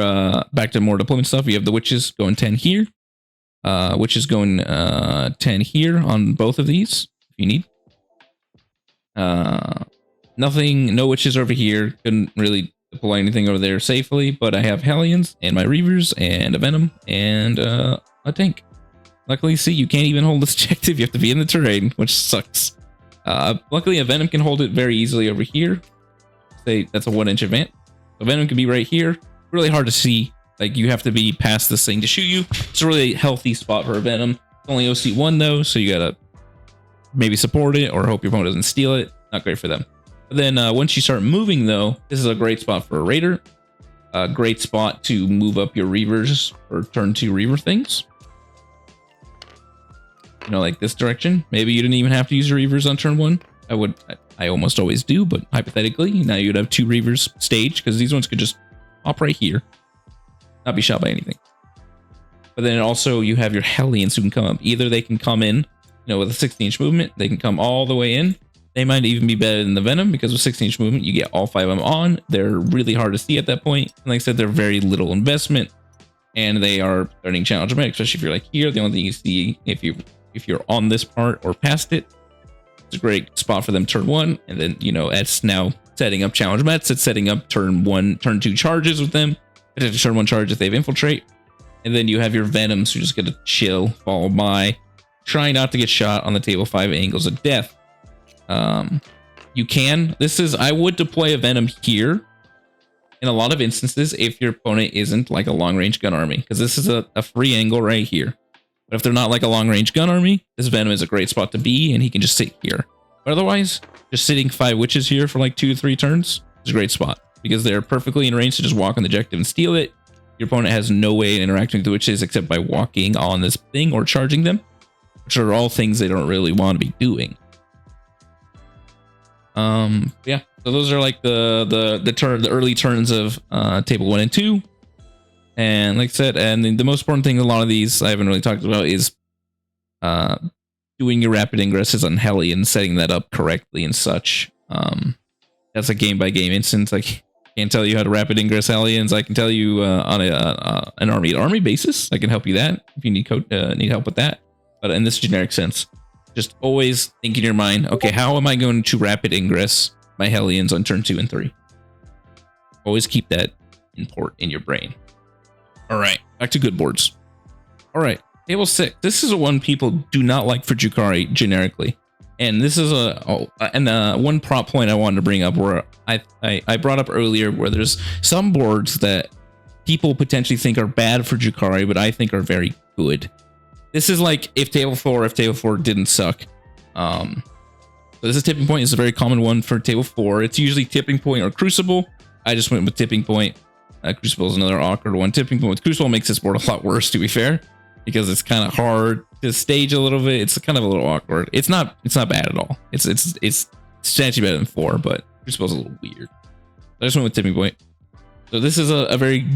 back to more deployment stuff. You have the witches going 10 here. Witches going 10 here on both of these if you need. Nothing, no witches over here. Couldn't really deploy anything over there safely, but I have Hellions and my Reavers and a Venom and a tank. Luckily, see, you can't even hold this objective. You have to be in the terrain, which sucks. Luckily, a Venom can hold it very easily over here. Say that's a 1-inch advance. So Venom can be right here. Really hard to see. Like, you have to be past this thing to shoot you. It's a really healthy spot for a Venom. It's only OC1 though, so you gotta maybe support it or hope your opponent doesn't steal it. Not great for them. But then once you start moving though, this is a great spot for a Raider. A great spot to move up your Reavers or turn 2 Reaver things. You know, like this direction. Maybe you didn't even have to use your Reavers on turn 1. I almost always do, but hypothetically, now you'd have 2 Reavers staged because these ones could just hop right here. Not be shot by anything. But then also you have your Hellions who can come up. Either they can come in, you know, with a 16-inch movement, they can come all the way in. They might even be better than the Venom because with 16-inch movement, you get all 5 of them on. They're really hard to see at that point. And like I said, they're very little investment. And they are starting challenge mech, especially if you're like here. The only thing you see if you're on this part or past it, it's a great spot for them turn 1. And then, you know, it's now setting up challenge mets. It's setting up turn 2 charges with them. Turn 1 charge if they've infiltrate. And then you have your Venoms who just get to chill, follow by, try not to get shot on the table 5 angles of death. You can, I would deploy a Venom here in a lot of instances if your opponent isn't like a long range gun army, because this is a free angle right here. But if they're not like a long range gun army, this Venom is a great spot to be, and he can just sit here. But otherwise, just sitting 5 witches here for like 2 to 3 turns is a great spot because they're perfectly in range to just walk on the objective and steal it. Your opponent has no way of interacting with the witches except by walking on this thing or charging them, which are all things they don't really want to be doing. Yeah, so those are like the early turns of table 1 and 2. And like I said, and the most important thing a lot of these I haven't really talked about is doing your rapid ingresses on Heli and setting that up correctly and such. That's a game by game instance. I can't tell you how to rapid ingress Hellions. I can tell you on an army to army basis. I can help you that if you need help with that. But in this generic sense, just always think in your mind, okay, how am I going to rapid ingress my Hellions on turn 2 and 3? Always keep that import in your brain. All right, back to good boards. All right, table 6. This is a one people do not like for Jukari generically. And this is one prop point I wanted to bring up where I brought up earlier, where there's some boards that people potentially think are bad for Jukari, but I think are very good. This is like if table 4 didn't suck. So this is tipping point. It's a very common one for table 4. It's usually tipping point or crucible. I just went with tipping point. Crucible is another awkward one. Tipping point with crucible makes this board a lot worse, to be fair, because it's kind of hard to stage a little bit. It's kind of a little awkward. It's not bad at all. It's substantially better than 4, but crucible's a little weird. I just went with tipping point. So this is a very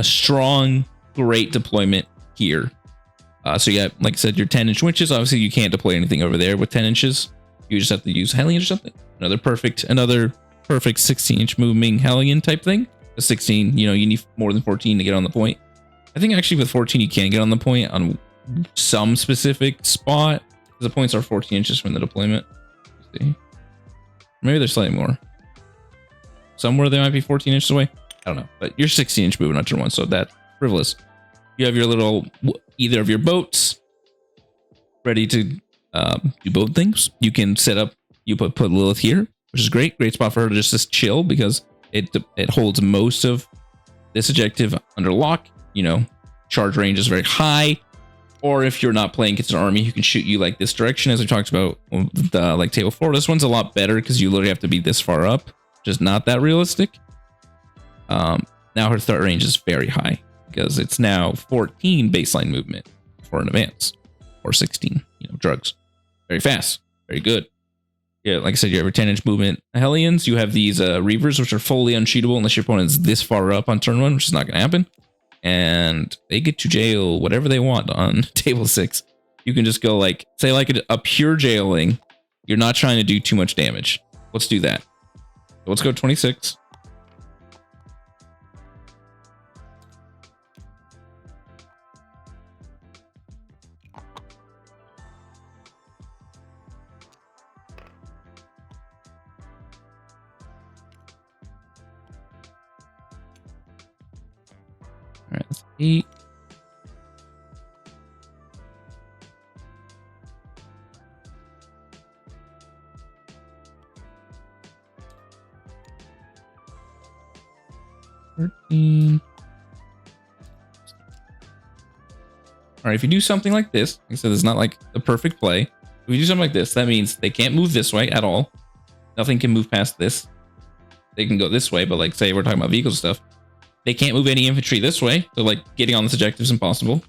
strong, great deployment here. So you got, like I said, your 10-inch winches. Obviously, you can't deploy anything over there with 10 inches. You just have to use Hellion or something. Another perfect 16-inch moving Hellion type thing. A 16, you need more than 14 to get on the point. I think actually with 14 you can get on the point on some specific spot. The points are 14 inches from the deployment. Let's see. Maybe they're slightly more. Somewhere they might be 14 inches away. I don't know, but you're 16-inch moving on turn 1, so that's frivolous. You have your little, either of your boats ready to do boat things. You can set up, you put Lilith here, which is great spot for her to just chill, because it holds most of this objective under lock. Charge range is very high. Or if you're not playing against an army who can shoot you like this direction, as we talked about like table 4, this one's a lot better because you literally have to be this far up, which is not that realistic. Now her threat range is very high because it's now 14 baseline movement for an advance, or 16, drugs. Very fast, very good. Yeah, like I said, you have your 10-inch movement Hellions. You have these Reavers, which are fully unshootable unless your opponent's this far up on turn 1, which is not going to happen. And they get to jail whatever they want on table 6. You can just go say a pure jailing. You're not trying to do too much damage. Let's do that. So let's go 26. All right, that's 8. All right, if you do something like this, like I said, it's not like the perfect play. If you do something like this, that means they can't move this way at all. Nothing can move past this. They can go this way, but say we're talking about vehicle stuff. They can't move any infantry this way, so getting on this objective is impossible.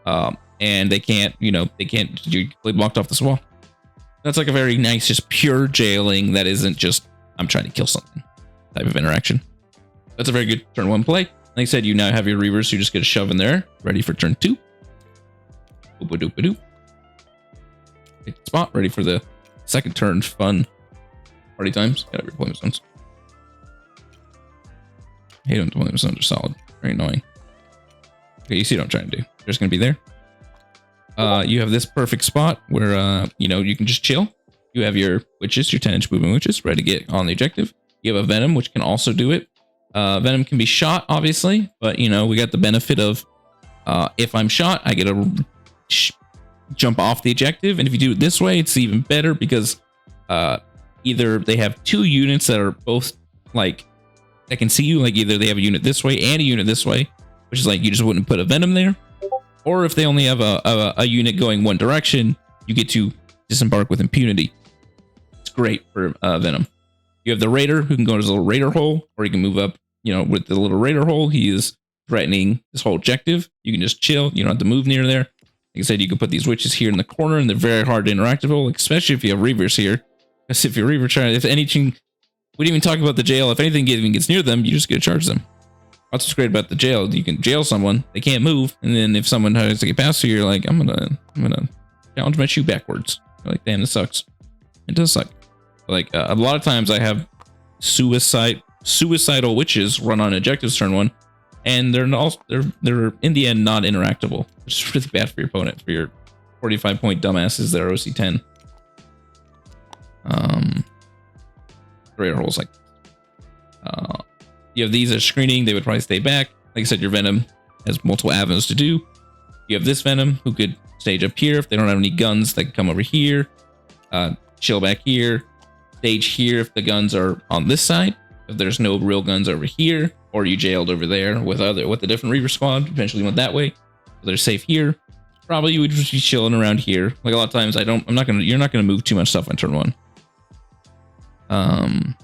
And they can't, you're blocked off this wall. That's a very nice, just pure jailing that isn't just I'm trying to kill something type of interaction. That's a very good turn 1 play. Like I said, you now have your Reavers, so you just get a shove in there, ready for turn 2. Boop-a-doop-a-doop. Take the spot, ready for the second turn. Fun party times. Got your deployment zones. I hate them. Deployment zones are solid. Very annoying. Okay, you see what I'm trying to do. They're just going to be there. You have this perfect spot where, you can just chill. You have your witches, your 10-inch moving witches, ready to get on the objective. You have a Venom, which can also do it. Venom can be shot, obviously, but, we got the benefit of if I'm shot, I get to jump off the objective. And if you do it this way, it's even better because either they have 2 units that are both that can see you, either they have a unit this way and a unit this way, which is you just wouldn't put a Venom there. Or if they only have a unit going one direction, you get to disembark with impunity. It's great for Venom. You have the Raider who can go to his little Raider hole, or he can move up, with the little Raider hole. He is threatening this whole objective. You can just chill. You don't have to move near there. Like I said, you can put these witches here in the corner, and they're very hard to interact with, especially if you have Reavers here. Because if your Reaver if anything, we didn't even talk about the jail. If anything even gets near them, you just get to charge them. That's what's great about the jail. You can jail someone, they can't move, and then if someone tries to get past you, you're like, I'm gonna challenge my shoe backwards. You're like, damn, this sucks. It does suck. A lot of times I have suicidal witches run on objectives turn 1, and they're in the end not interactable, which is really bad for your opponent, for your 45-point dumbasses that are OC 10. Raider holes You have these as screening. They would probably stay back. Like I said, your Venom has multiple avenues to do. You have this Venom who could stage up here if they don't have any guns. They can come over here, chill back here, stage here if the guns are on this side. If there's no real guns over here, or you jailed over there with a different Reaver squad, eventually went that way. So they're safe here. Probably you would just be chilling around here. Like a lot of times, you're not gonna move too much stuff on turn 1. You're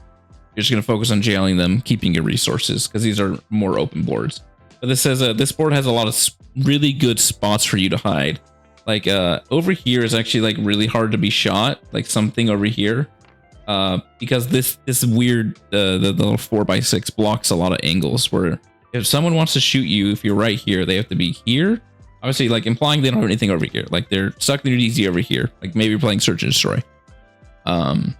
just gonna focus on jailing them, keeping your resources because these are more open boards. But this says this board has a lot of really good spots for you to hide. Like over here is actually like really hard to be shot. Like something over here. Because this weird the little 4x6 blocks a lot of angles where if someone wants to shoot you, if you're right here, they have to be here. Obviously, like implying they don't have anything over here. Like they're stuck in their DZ over here. Like maybe you're playing Search and Destroy. To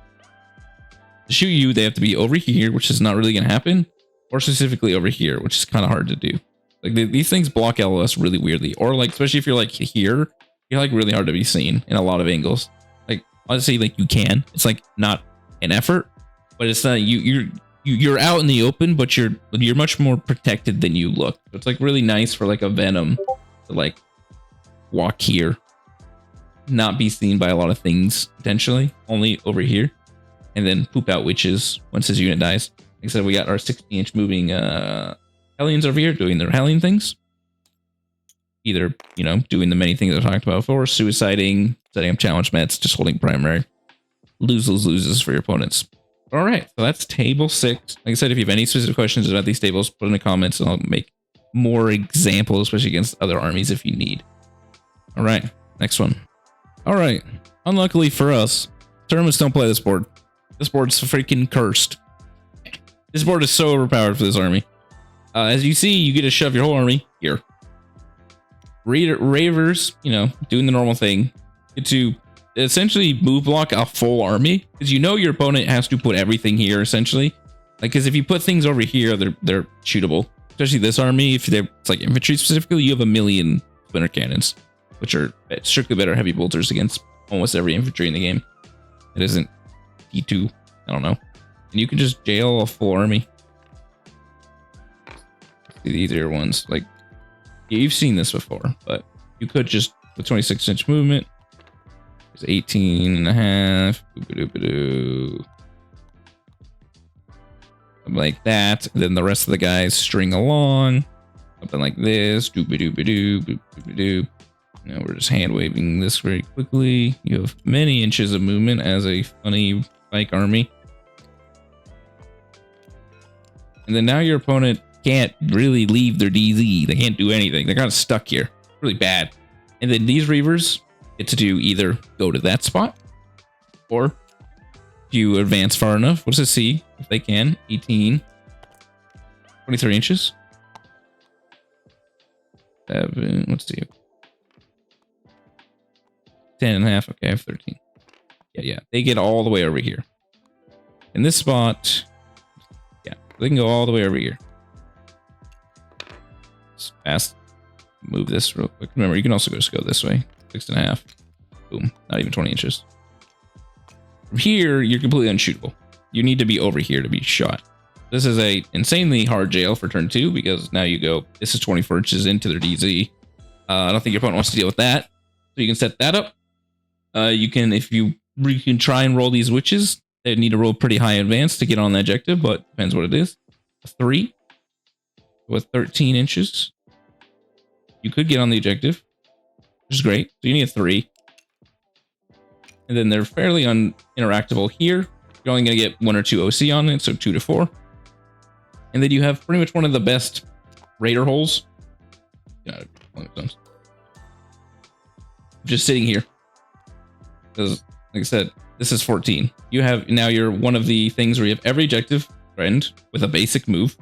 shoot you, they have to be over here, which is not really gonna happen, or specifically over here, which is kind of hard to do. Like these things block LOS really weirdly, or like especially if you're like here, you're like really hard to be seen in a lot of angles. Like honestly, like you can. It's like not an effort, but it's not you're out in the open, but you're much more protected than you look. So it's like really nice for like a Venom to like walk here, not be seen by a lot of things potentially, only over here, and then poop out witches once his unit dies. Like I said, we got our 60-inch moving Hellions over here doing their Hellion things. Either, you know, doing the many things I talked about before, suiciding, setting up challenge mets, just holding primary. Loses for your opponents. All right, so that's table 6. Like I said, if you have any specific questions about these tables, put in the comments and I'll make more examples, especially against other armies if you need. All right, next one. All right, unluckily for us, tournaments don't play this board. This board's freaking cursed. This board is so overpowered for this army. As you see, you get to shove your whole army here. Ravers, you know, doing the normal thing, get to essentially move block a full army because you know your opponent has to put everything here essentially. Like, because if you put things over here, they're shootable. Especially this army, if it's like infantry specifically, you have 1 million splinter cannons, which are strictly better heavy bolters against almost every infantry in the game. It isn't D2, I don't know. And you can just jail a full army. The easier ones, like you've seen this before, but you could just with 26-inch movement. 18 and a half, like that. And then the rest of the guys string along, something like this. Now we're just hand waving this very quickly. You have many inches of movement as a funny bike army. And then now your opponent can't really leave their DZ. They can't do anything. They're kind of stuck here. Really bad. And then these Reavers get to do either go to that spot or if you advance far enough. What's it see if they can? 18, 23 inches. 7, let's see. 10 and a half. Okay, I have 13. Yeah. They get all the way over here. In this spot, yeah, they can go all the way over here. Just fast. Move this real quick. Remember, you can also just go this way. 6.5. Boom. Not even 20 inches. From here, you're completely unshootable. You need to be over here to be shot. This is a insanely hard jail for turn 2 because now you go, this is 24 inches into their DZ. I don't think your opponent wants to deal with that. So you can set that up. You can, if you can try and roll these witches, they need to roll pretty high advance to get on the objective, but depends what it is. A 3 with 13 inches. You could get on the objective, which is great. So you need a 3. And then they're fairly uninteractable here. You're only going to get 1 or 2 OC on it, so 2 to 4. And then you have pretty much one of the best raider holes. Just sitting here. Because, like I said, this is 14. You have, now you're one of the things where you have every objective threatened with a basic move.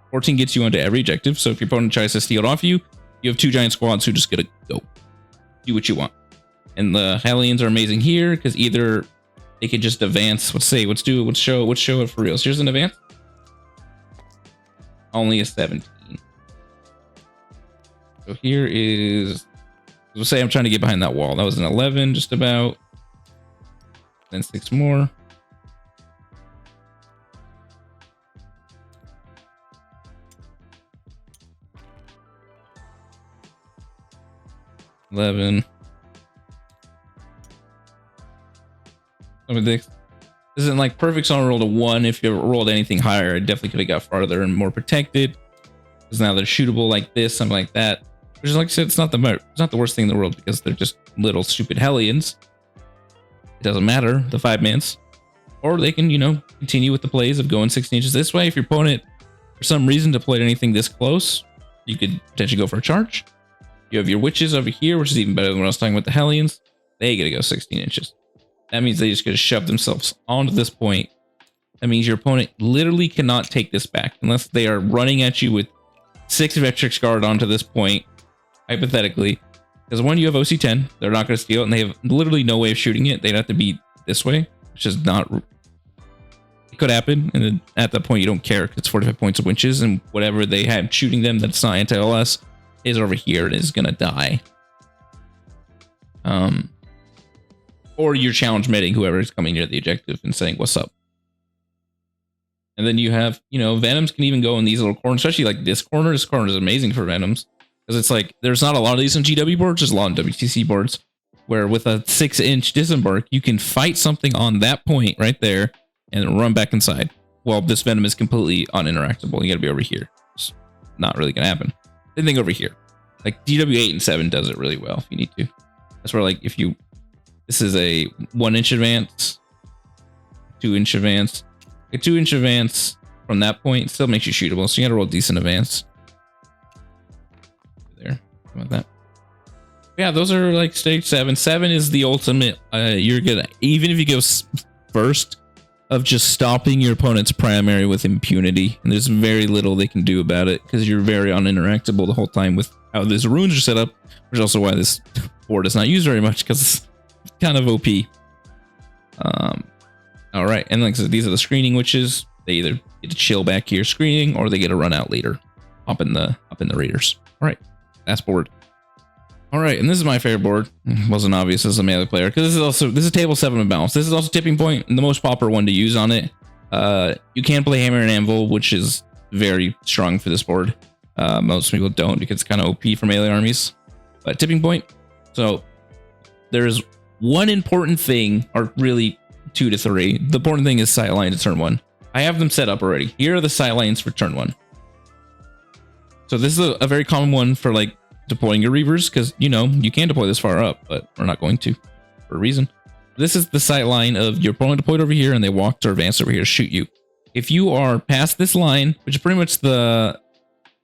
14 gets you onto every objective, so if your opponent tries to steal it off you, you have 2 giant squads who just get to go. Do what you want. And the Hellions are amazing here because either they could just advance. Let's show it for real. So here's an advance. Only a 17. So here is, let's say I'm trying to get behind that wall. That was an 11, just about. Then 6 more. 11. I mean, this isn't like perfect on a roll to 1. If you ever rolled anything higher, it definitely could have got farther and more protected. Because now they're shootable like this, something like that. Which is, like I said, it's not the worst thing in the world because they're just little stupid Hellions. It doesn't matter, the 5-mans. Or they can, you know, continue with the plays of going 16 inches this way. If your opponent, for some reason, deployed anything this close, you could potentially go for a charge. You have your witches over here, which is even better than what I was talking about the Hellions. They get to go 16 inches. That means they just got to shove themselves onto this point. That means your opponent literally cannot take this back unless they are running at you with 6 Vectrix Guard onto this point, hypothetically. Because when you have OC10, they're not going to steal it, and they have literally no way of shooting it. They'd have to be this way, which is not... It could happen, and then at that point, you don't care because it's 45 points of winches, and whatever they have shooting them that's not anti-LS is over here and is going to die. Or you're challenge meting whoever is coming near the objective and saying, what's up? And then you have, you know, Venoms can even go in these little corners, especially like this corner. This corner is amazing for Venoms because it's like there's not a lot of these on GW boards, just a lot on WTC boards where with a 6-inch disembark, you can fight something on that point right there and run back inside. Well, this Venom is completely uninteractable. You got to be over here. It's not really going to happen. Same thing over here. Like DW8 and 7 does it really well if you need to. That's where like if you... This is a 1-inch advance, 2-inch advance. A 2-inch advance from that point still makes you shootable, so you gotta roll decent advance. There, how about that? Yeah, those are like stage 7. 7 is the ultimate. You're gonna, even if you go first, of just stopping your opponent's primary with impunity. And there's very little they can do about it because you're very uninteractable the whole time with how these runes are set up, which is also why this board is not used very much because it's kind of OP. All right, and like I said, these are the screening witches. They either get to chill back here screening, or they get to run out later, up in the raiders. All right, last board. All right, and this is my favorite board. Wasn't obvious as a melee player because this is table 7 of balance. This is also tipping point, and the most popular one to use on it. You can play hammer and anvil, which is very strong for this board. Most people don't because it's kind of OP for melee armies. But tipping point. So there's one important thing, or really 2 to 3. The important thing is sight line to turn 1. I have them set up already. Here are the sight lines for turn 1. So this is a very common one for like deploying your reavers because, you know, you can deploy this far up, but we're not going to for a reason. This is the sight line of your opponent deployed over here and they walk or advance over here to shoot you. If you are past this line, which is pretty much the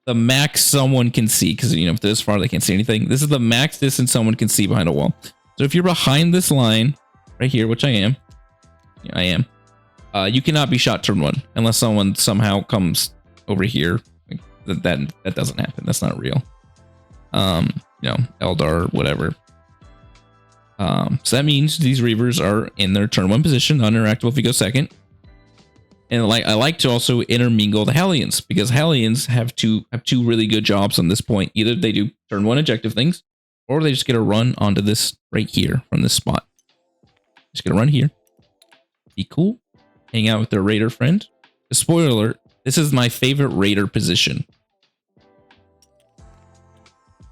max someone can see, because, you know, if they're this far, they can't see anything. This is the max distance someone can see behind a wall. So if you're behind this line right here, which I am, you cannot be shot turn 1 unless someone somehow comes over here. That doesn't happen. That's not real. You know, Eldar, whatever. So that means these reavers are in their turn 1 position, uninteractable if you go second. And like I like to also intermingle the Hellions because Hellions have two really good jobs on this point. Either they do turn 1 objective things, or they just get a run onto this right here from this spot. Just gonna run here. Be cool. Hang out with their raider friend. Spoiler alert, this is my favorite raider position.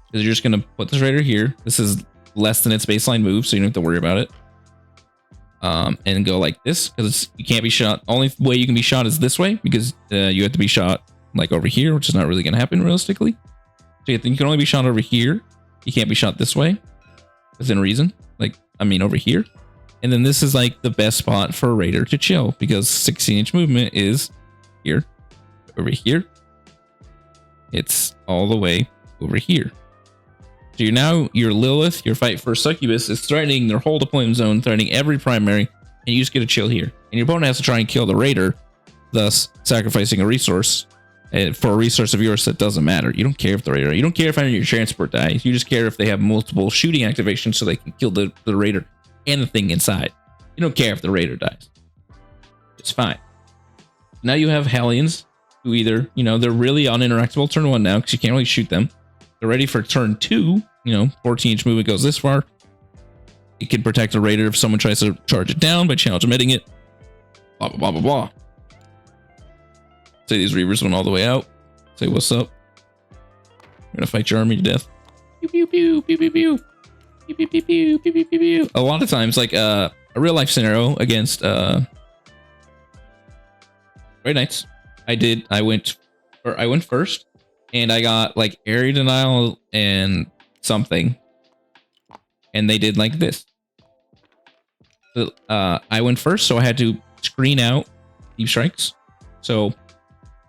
Because you're just gonna put this raider here. This is less than its baseline move, so you don't have to worry about it. And go like this, because you can't be shot. Only way you can be shot is this way, because you have to be shot like over here, which is not really gonna happen realistically. So you can only be shot over here. You can't be shot this way within reason. Like, I mean, over here. And then this is like the best spot for a raider to chill because 16-inch movement is here, over here. It's all the way over here. So your Lilith, your fight for Succubus is threatening their whole deployment zone, threatening every primary, and you just get to chill here. And your opponent has to try and kill the raider, thus sacrificing a resource. For a resource of yours that doesn't matter. You don't care if the raider, you don't care if any of your transport dies. You just care if they have multiple shooting activations so they can kill the raider and the thing inside. You don't care if the raider dies. It's fine. Now you have Hellions who either, you know, they're really uninteractable turn 1 now because you can't really shoot them. They're ready for turn 2. You know, 14-inch movement goes this far. It can protect a raider if someone tries to charge it down by challenge emitting it. Blah, blah, blah, blah, blah. Say these reavers went all the way out. Say what's up. We're gonna fight your army to death. Pew, pew, pew, pew, pew, pew. Pew, pew, pew, pew, pew, pew, pew, pew. A lot of times, like a real life scenario against Great Knights, I went first, and I got like area denial and something, and they did like this. So, I went first, so I had to screen out deep strikes. So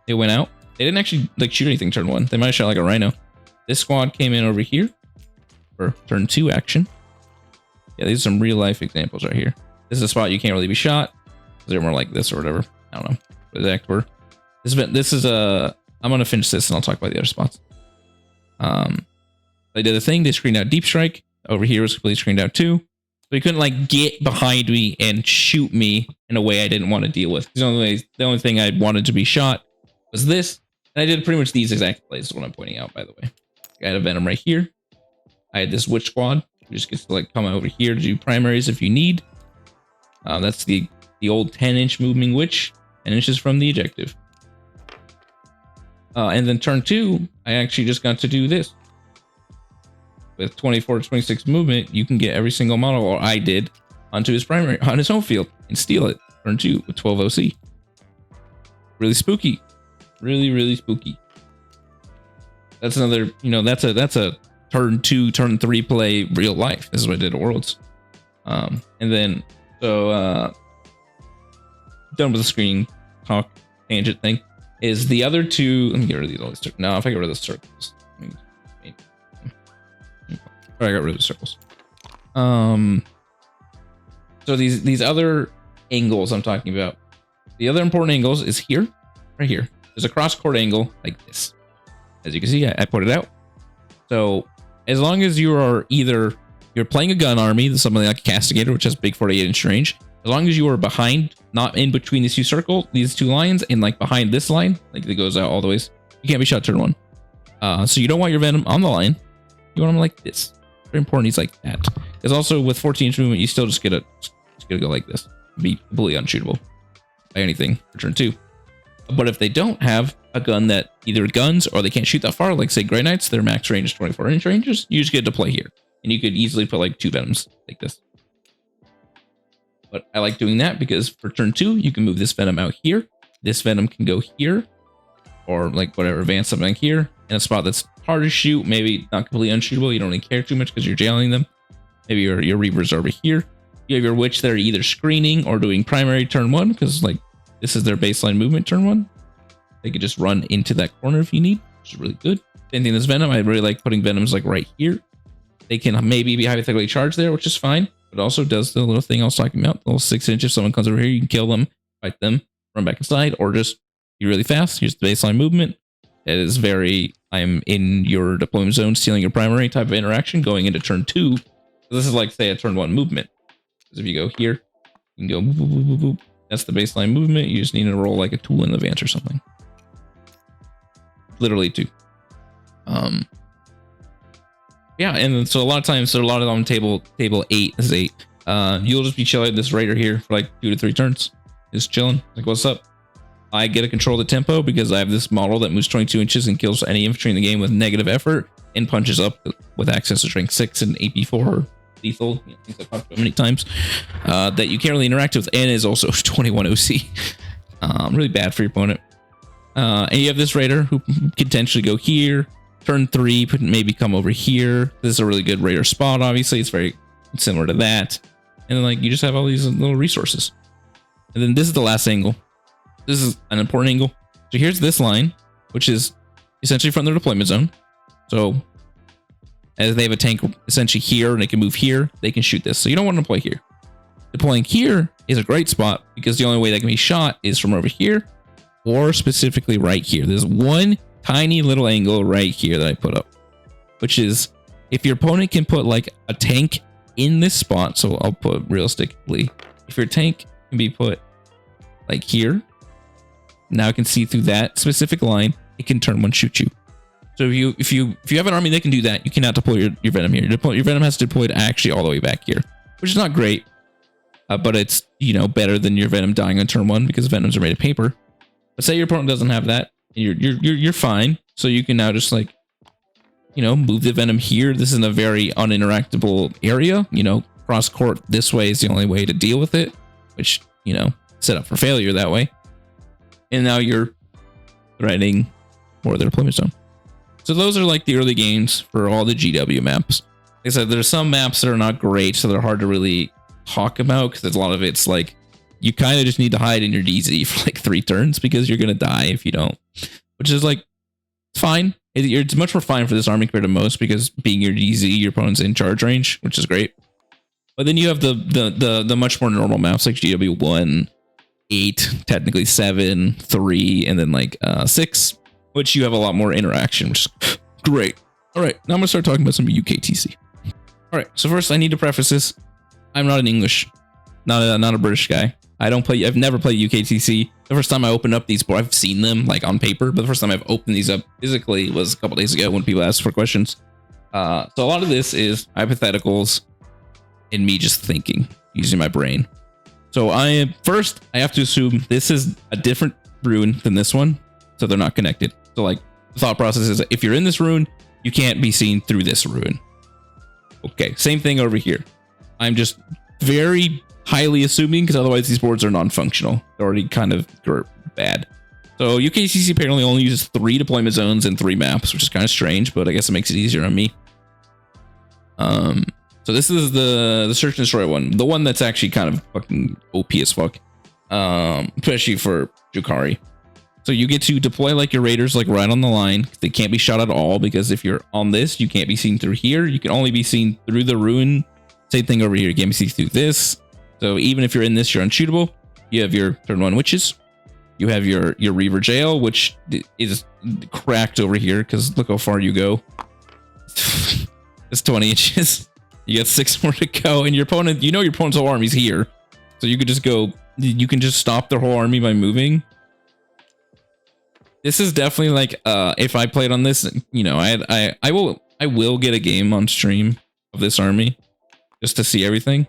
it went out. They didn't actually like shoot anything turn 1. They might have shot like a rhino. This squad came in over here for turn 2 action. Yeah, these are some real life examples right here. This is a spot you can't really be shot. They're more like this or whatever. I don't know. This is a. I'm gonna finish this and I'll talk about the other spots. They did a thing. They screened out deep strike. Over here was completely screened out too. So he couldn't like get behind me and shoot me in a way I didn't want to deal with. The only thing I wanted to be shot was this. And I did pretty much these exact plays is what I'm pointing out, by the way. I had a Venom right here. I had this Witch Squad. You just get to like come over here to do primaries if you need. That's the old 10-inch moving Witch, 10 inches from the objective. And then turn 2, I actually just got to do this. With 24 to 26 movement, you can get every single model, or I did, onto his primary, on his home field, and steal it. Turn 2 with 12 OC. Really spooky. Really, really spooky. That's another, that's a turn 2, turn 3 play real life. This is what I did at Worlds. And then, so, done with the screen talk tangent thing, is the other two, let me get rid of these all these circles. No, if I get rid of the circles. I got rid of the circles. So these other angles I'm talking about. The other important angles is here, right here. There's a cross court angle like this. As you can see, I put it out. So as long as you are you're playing a gun army, something like a castigator, which has big 48-inch range. As long as you are behind, not in between these two lines, and like behind this line, like it goes out all the ways, you can't be shot turn 1. So you don't want your Venom on the line. You want them like this. Very important. He's like that. Because also with 14-inch movement, you still just get to go like this. Be completely unshootable by anything for turn 2. But if they don't have a gun that either guns or they can't shoot that far, like say Grey Knights, their max range is 24-inch ranges, you just get to play here. And you could easily put like 2 Venoms like this. But I like doing that because for turn 2, you can move this Venom out here. This Venom can go here. Or like whatever, advance something here in a spot that's hard to shoot, maybe not completely unshootable. You don't really care too much because you're jailing them. Maybe your Reavers over here. You have your Witch that are either screening or doing primary turn 1 because like this is their baseline movement turn 1. They could just run into that corner if you need, which is really good. Same thing as Venom. I really like putting Venoms like right here. They can maybe be hypothetically charged there, which is fine. But also does the little thing I was talking about, the little 6-inch. If someone comes over here, you can kill them, fight them, run back inside, or just be really fast. Here's the baseline movement. It is very, I'm in your deployment zone, stealing your primary type of interaction, going into turn 2. So this is like, say, a turn 1 movement. Because if you go here, you can go boop, boop, boop, boop, boop. That's the baseline movement. You just need to roll like a tool in advance or something. Literally 2. Yeah, and so a lot of times, so a lot of them table 8, this is 8. You'll just be chilling this raider here for like 2 to 3 turns. Just chilling. Like, what's up? I get to control the tempo because I have this model that moves 22 inches and kills any infantry in the game with negative effort and punches up with access to strength 6 and AP4 lethal. I think I've talked about many times. That you can't really interact with and is also 21 OC. Really bad for your opponent. And you have this raider who can potentially go here. Turn 3, maybe come over here. This is a really good raider spot, obviously. It's very similar to that. And then like you just have all these little resources. And then this is the last angle. This is an important angle. So here's this line, which is essentially from their deployment zone. So as they have a tank essentially here and they can move here, they can shoot this. So you don't want to deploy here. Deploying here is a great spot because the only way that can be shot is from over here or specifically right here. There's one tiny little angle right here that I put up, which is if your opponent can put like a tank in this spot. So I'll put realistically, if your tank can be put like here, now I can see through that specific line, it can turn 1 shoot you. So if you have an army that can do that, you cannot deploy your Venom here. Your Venom has to deploy actually all the way back here, which is not great, but it's better than your Venom dying on turn 1 because Venoms are made of paper. But say your opponent doesn't have that, and you're fine. So you can now just like you know, move the Venom here. This is a very uninteractable area. You know, cross court this way is the only way to deal with it, which, you know, set up for failure that way. And now you're threatening more of their deployment zone. So those are like the early games for all the GW maps. Like I said, there's some maps that are not great, so they're hard to really talk about because a lot of it's like you kind of just need to hide in your DZ for like 3 turns because you're gonna die if you don't, which is like fine. It's much more fine for this army compared to most because being your DZ, your opponent's in charge range, which is great. But then you have the much more normal maps like GW1, 8, technically 7, 3, and then like 6, which you have a lot more interaction, which is great. All right, now I'm gonna start talking about some UKTC. All right, so first I need to preface this. I'm not an English, not a British guy. I've never played UKTC. The first time I opened up these boards, I've seen them like on paper, but the first time I've opened these up physically was a couple days ago when people asked for questions. So a lot of this is hypotheticals and me just thinking, using my brain. So I have to assume this is a different rune than this one, so they're not connected. So like the thought process is if you're in this rune, you can't be seen through this rune. Okay, same thing over here. I'm just very highly assuming because otherwise these boards are non-functional. They're already kind of bad. So UKTC apparently only uses 3 deployment zones and 3 maps, which is kind of strange, but I guess it makes it easier on me. So this is the search and destroy one, the one that's actually kind of fucking OP as fuck, especially for Drukhari. So you get to deploy like your raiders like right on the line. They can't be shot at all because if you're on this, you can't be seen through here. You can only be seen through the ruin. Same thing over here. You can't be seen through this. So even if you're in this, you're unshootable. You have your turn 1 witches. You have your Reaver Jail, which is cracked over here because look how far you go. It's 20 inches. You got 6 more to go, and your opponent, you know, your opponent's whole army's here, so you could just go. You can just stop their whole army by moving. This is definitely like if I played on this, you know, I will get a game on stream of this army just to see everything.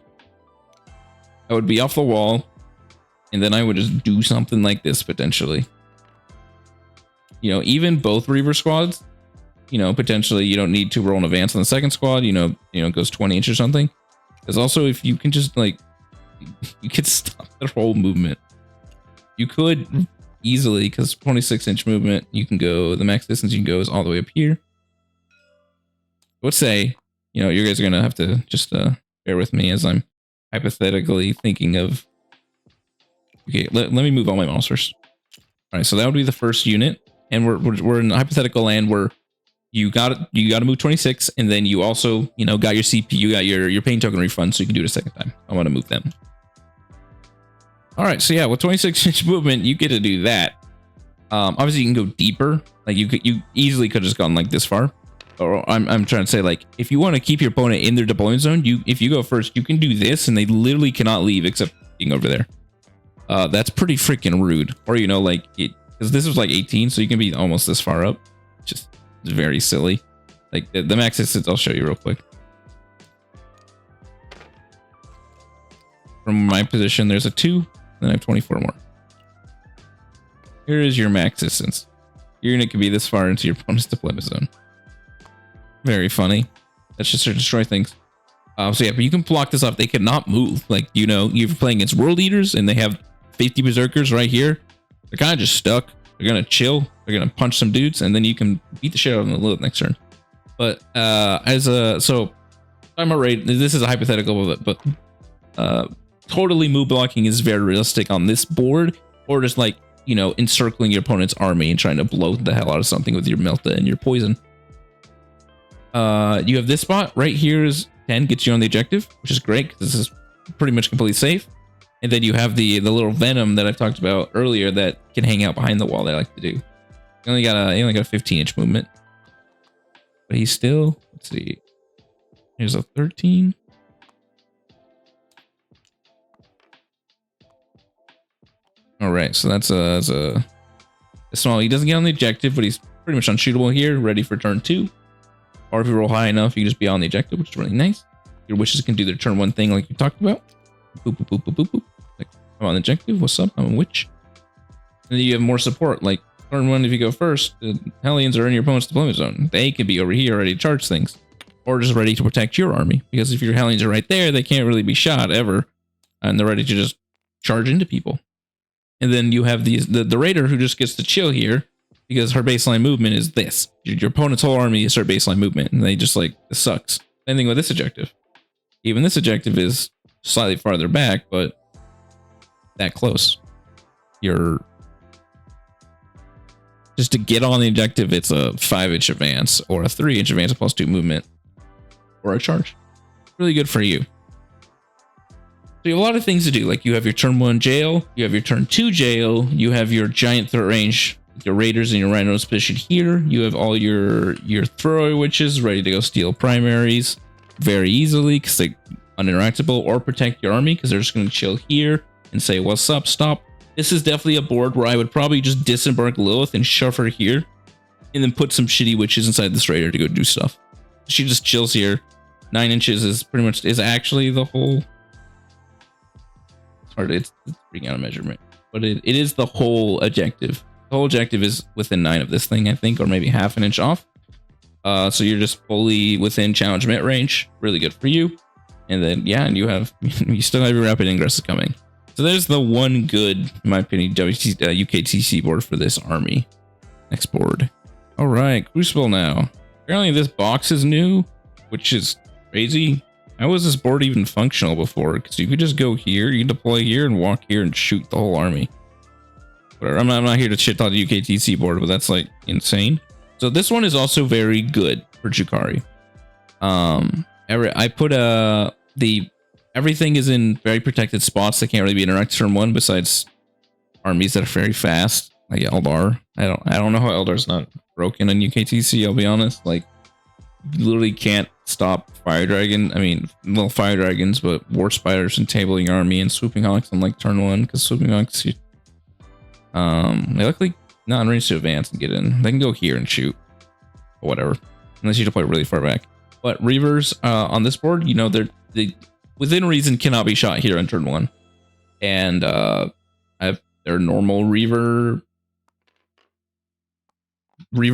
I would be off the wall, and then I would just do something like this potentially. You know, even both Reaver squads, you know, potentially you don't need to roll an advance on the second squad. You know, it goes 20 inches or something. Because also, if you can just like, you could stop their whole movement. You could easily, because 26-inch movement, you can go, the max distance you can go is all the way up here. Let's say, you know, you guys are gonna have to just bear with me as I'm hypothetically thinking of. Okay, let me move all my monsters. All right, so that would be the first unit, and we're in a hypothetical land where you got to move 26, and then you also, you know, got your CP, you got your pain token refund, so you can do it a second time. I want to move them. All right, so yeah, with 26-inch movement, you get to do that. Obviously, you can go deeper. Like you easily could have just gone like this far. Or I'm trying to say, like, if you want to keep your opponent in their deployment zone, if you go first, you can do this, and they literally cannot leave except being over there. That's pretty freaking rude. Or, you know, like, because this was like 18, so you can be almost this far up. Just very silly. Like, the max distance, I'll show you real quick. From my position, there's a 2, then I have 24 more. Here is your max distance. Your unit can be this far into your opponent's deployment zone. Very funny. That's just to destroy things. So yeah, but you can block this off. They cannot move. Like, you know, you're playing against world eaters and they have 50 berserkers right here. They're kind of just stuck. They're gonna chill. They're gonna punch some dudes, and then you can beat the shit out of them the next turn. But so I'm a raid. This is a hypothetical, but totally move blocking is very realistic on this board, or just like, you know, encircling your opponent's army and trying to blow the hell out of something with your Melta and your poison. You have this spot right here is 10, gets you on the objective, which is great because this is pretty much completely safe. And then you have the little venom that I've talked about earlier that can hang out behind the wall that I like to do. He only got a 15-inch movement, but he's still, let's see, here's a 13. All right, so that's a small. He doesn't get on the objective, but he's pretty much unshootable here, ready for turn 2. Or if you roll high enough, you can just be on the objective, which is really nice. Your wishes can do their turn 1 thing like we talked about. Boop, boop, boop, boop, boop, boop. Like, I'm on the objective. What's up? I'm a witch. And then you have more support. Like, Turn 1, if you go first, the Hellions are in your opponent's deployment zone. They could be over here ready to charge things. Or just ready to protect your army. Because if your Hellions are right there, they can't really be shot ever. And they're ready to just charge into people. And then you have the Raider who just gets to chill here. Because her baseline movement is this. Your opponent's whole army is her baseline movement. And they just like, this sucks. Same thing with this objective. Even this objective is slightly farther back, but that close. Just to get on the objective, it's a 5-inch advance or a 3-inch advance plus 2 movement or a charge. Really good for you. So you have a lot of things to do. Like you have your turn 1 jail, you have your turn 2 jail, you have your giant threat range, your raiders and your rhinos positioned here. You have all your throwaway witches ready to go steal primaries very easily because they're uninteractable, or protect your army because they're just going to chill here and say, what's up, stop. This is definitely a board where I would probably just disembark Lilith and shove her here and then put some shitty witches inside this raider to go do stuff. She just chills here. 9 inches is pretty much, is actually the whole, it's hard, it's bringing out a measurement, but it is the whole objective. The whole objective is within 9 of this thing, I think, or maybe half an inch off. So you're just fully within challenge mid range. Really good for you. And then, yeah, and you still have your rapid ingress coming. So there's the one good, in my opinion, UKTC board for this army. Next board. All right, Crucible now. Apparently this box is new, which is crazy. How was this board even functional before? Because you could just go here, you can deploy here and walk here and shoot the whole army. Whatever. I'm not here to shit on the UKTC board, but that's like insane. So this one is also very good for Jukari. I put everything is in very protected spots that can't really be interacted turn 1 besides armies that are very fast, like Eldar. I don't know how Eldar's not broken in UKTC, I'll be honest. Like, you literally can't stop Fire Dragon. I mean, well, Fire Dragons, but War Spiders and tabling your army and Swooping Hawks on like turn 1, because Swooping Hawks, they look like not in range to advance and get in. They can go here and shoot, or whatever, unless you deploy really far back. But Reavers on this board, you know, they within reason cannot be shot here on turn 1, and I have their normal Reaver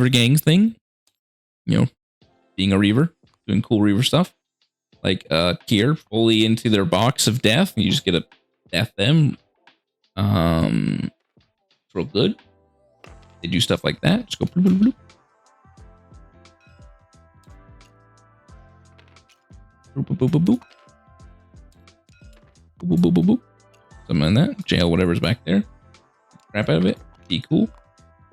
gang thing. You know, being a Reaver, doing cool Reaver stuff, like here fully into their box of death, and you just get to death them. It's real good. They do stuff like that. Just go bloop, bloop, bloop. Boop, boop, boop, boop, boop. Boop, boop, boop, boop, boop. Something like that. Jail whatever's back there. Crap out of it. Be cool.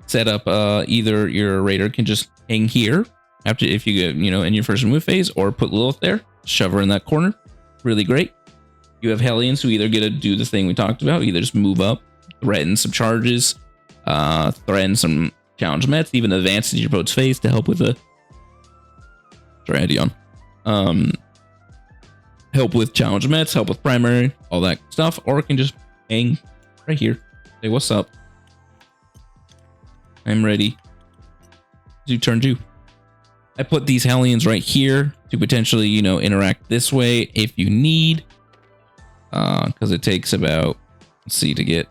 Set up either your raider can just hang here after, if you get, you know, in your first move phase, or put Lilith there, shove her in that corner. Really great. You have Hellions who either get to do the thing we talked about, either just move up, threaten some charges, threaten some challenge mets, even advance into your opponent's phase to help with the Dion. Help with challenge mets, help with primary, all that stuff, or it can just hang right here. Say, what's up? I'm ready. Do turn 2. I put these Hellions right here to potentially, you know, interact this way if you need. Because it takes about, let's see, to get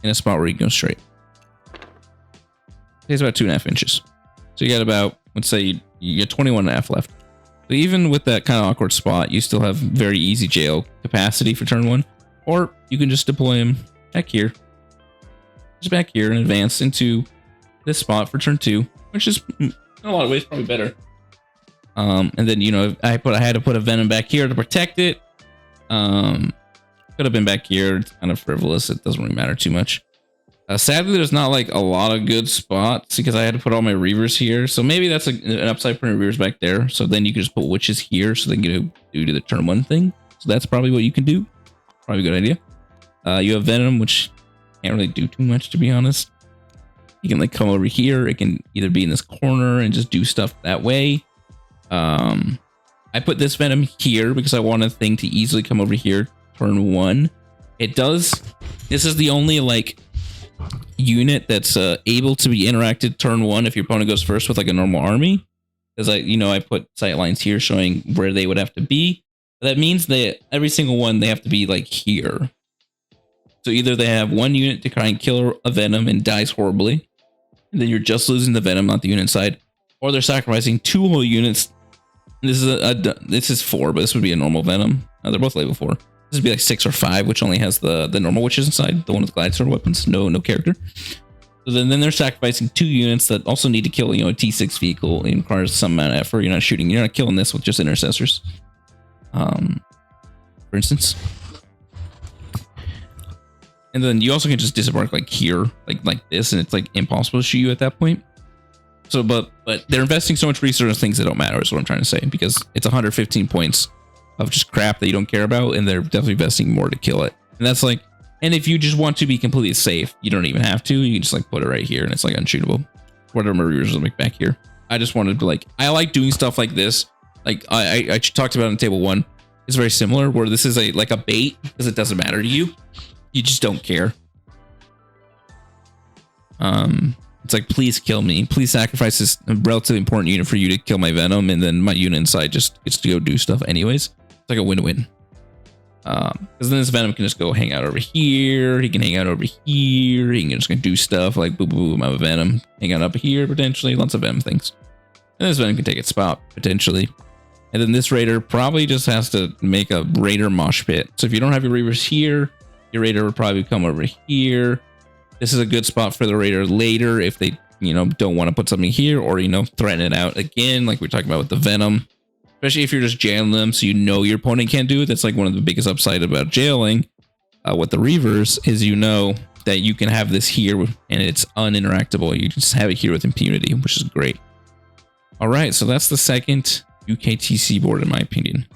in a spot where you can go straight. It takes about 2.5 inches. So you got about, let's say you get 21.5 left. So even with that kind of awkward spot, you still have very easy jail capacity for turn 1. Or you can just deploy him back here. Just back here and advance into this spot for turn 2, which is in a lot of ways probably better. And then, you know, I had to put a Venom back here to protect it. Could have been back here. It's kind of frivolous. It doesn't really matter too much. Sadly, there's not like a lot of good spots because I had to put all my Reavers here. So maybe that's an upside putting Reavers back there. So then you can just put Witches here so they can do the turn 1 thing. So that's probably what you can do. Probably a good idea. You have Venom, which can't really do too much, to be honest. You can like come over here. It can either be in this corner and just do stuff that way. I put this Venom here because I want a thing to easily come over here turn 1. It does. This is the only like unit that's able to be interacted turn 1 if your opponent goes first with like a normal army. Because I put sight lines here showing where they would have to be. That means that every single one they have to be like here. So either they have one unit to try and kill a Venom and dies horribly, and then you're just losing the venom, not the unit side, or they're sacrificing 2 whole units. This is this is 4, but this would be a normal venom. They're both level 4. This would be like 6 or 5, which only has the normal witches inside, the one with glide sword weapons, no character. So then they're sacrificing 2 units that also need to kill, a T6 vehicle. It requires some amount of effort. You're not killing this with just intercessors. For instance. And then you also can just disembark like here, like this, and it's like impossible to shoot you at that point. So, but they're investing so much resource in things that don't matter, is what I'm trying to say, because it's 115 points of just crap that you don't care about, and they're definitely investing more to kill it. And that's like, and if you just want to be completely safe, you don't even have to. You can just like put it right here, and it's like unshootable. Whatever Marooners will make back here. I just wanted to like, I like doing stuff like this. Like I talked about in table 1. It's very similar, where this is like a bait because it doesn't matter to you. You just don't care. It's like, please kill me. Please sacrifice this relatively important unit for you to kill my venom, and then my unit inside just gets to go do stuff anyways. It's like a win-win. Because then this venom can just go hang out over here. He can hang out over here. He can just go do stuff like boom, boom, I'm a venom. Hang out up here potentially. Lots of venom things. And this venom can take its spot potentially. And then this raider probably just has to make a raider mosh pit. So if you don't have your reavers here, your raider would probably come over here. This is a good spot for the raider later if they, don't want to put something here, or, threaten it out again, like we're talking about with the venom. Especially if you're just jailing them, so your opponent can't do it. That's like one of the biggest upside about jailing with the reavers is that you can have this here and it's uninteractable. You just have it here with impunity, which is great. All right, so that's the second UKTC board in my opinion.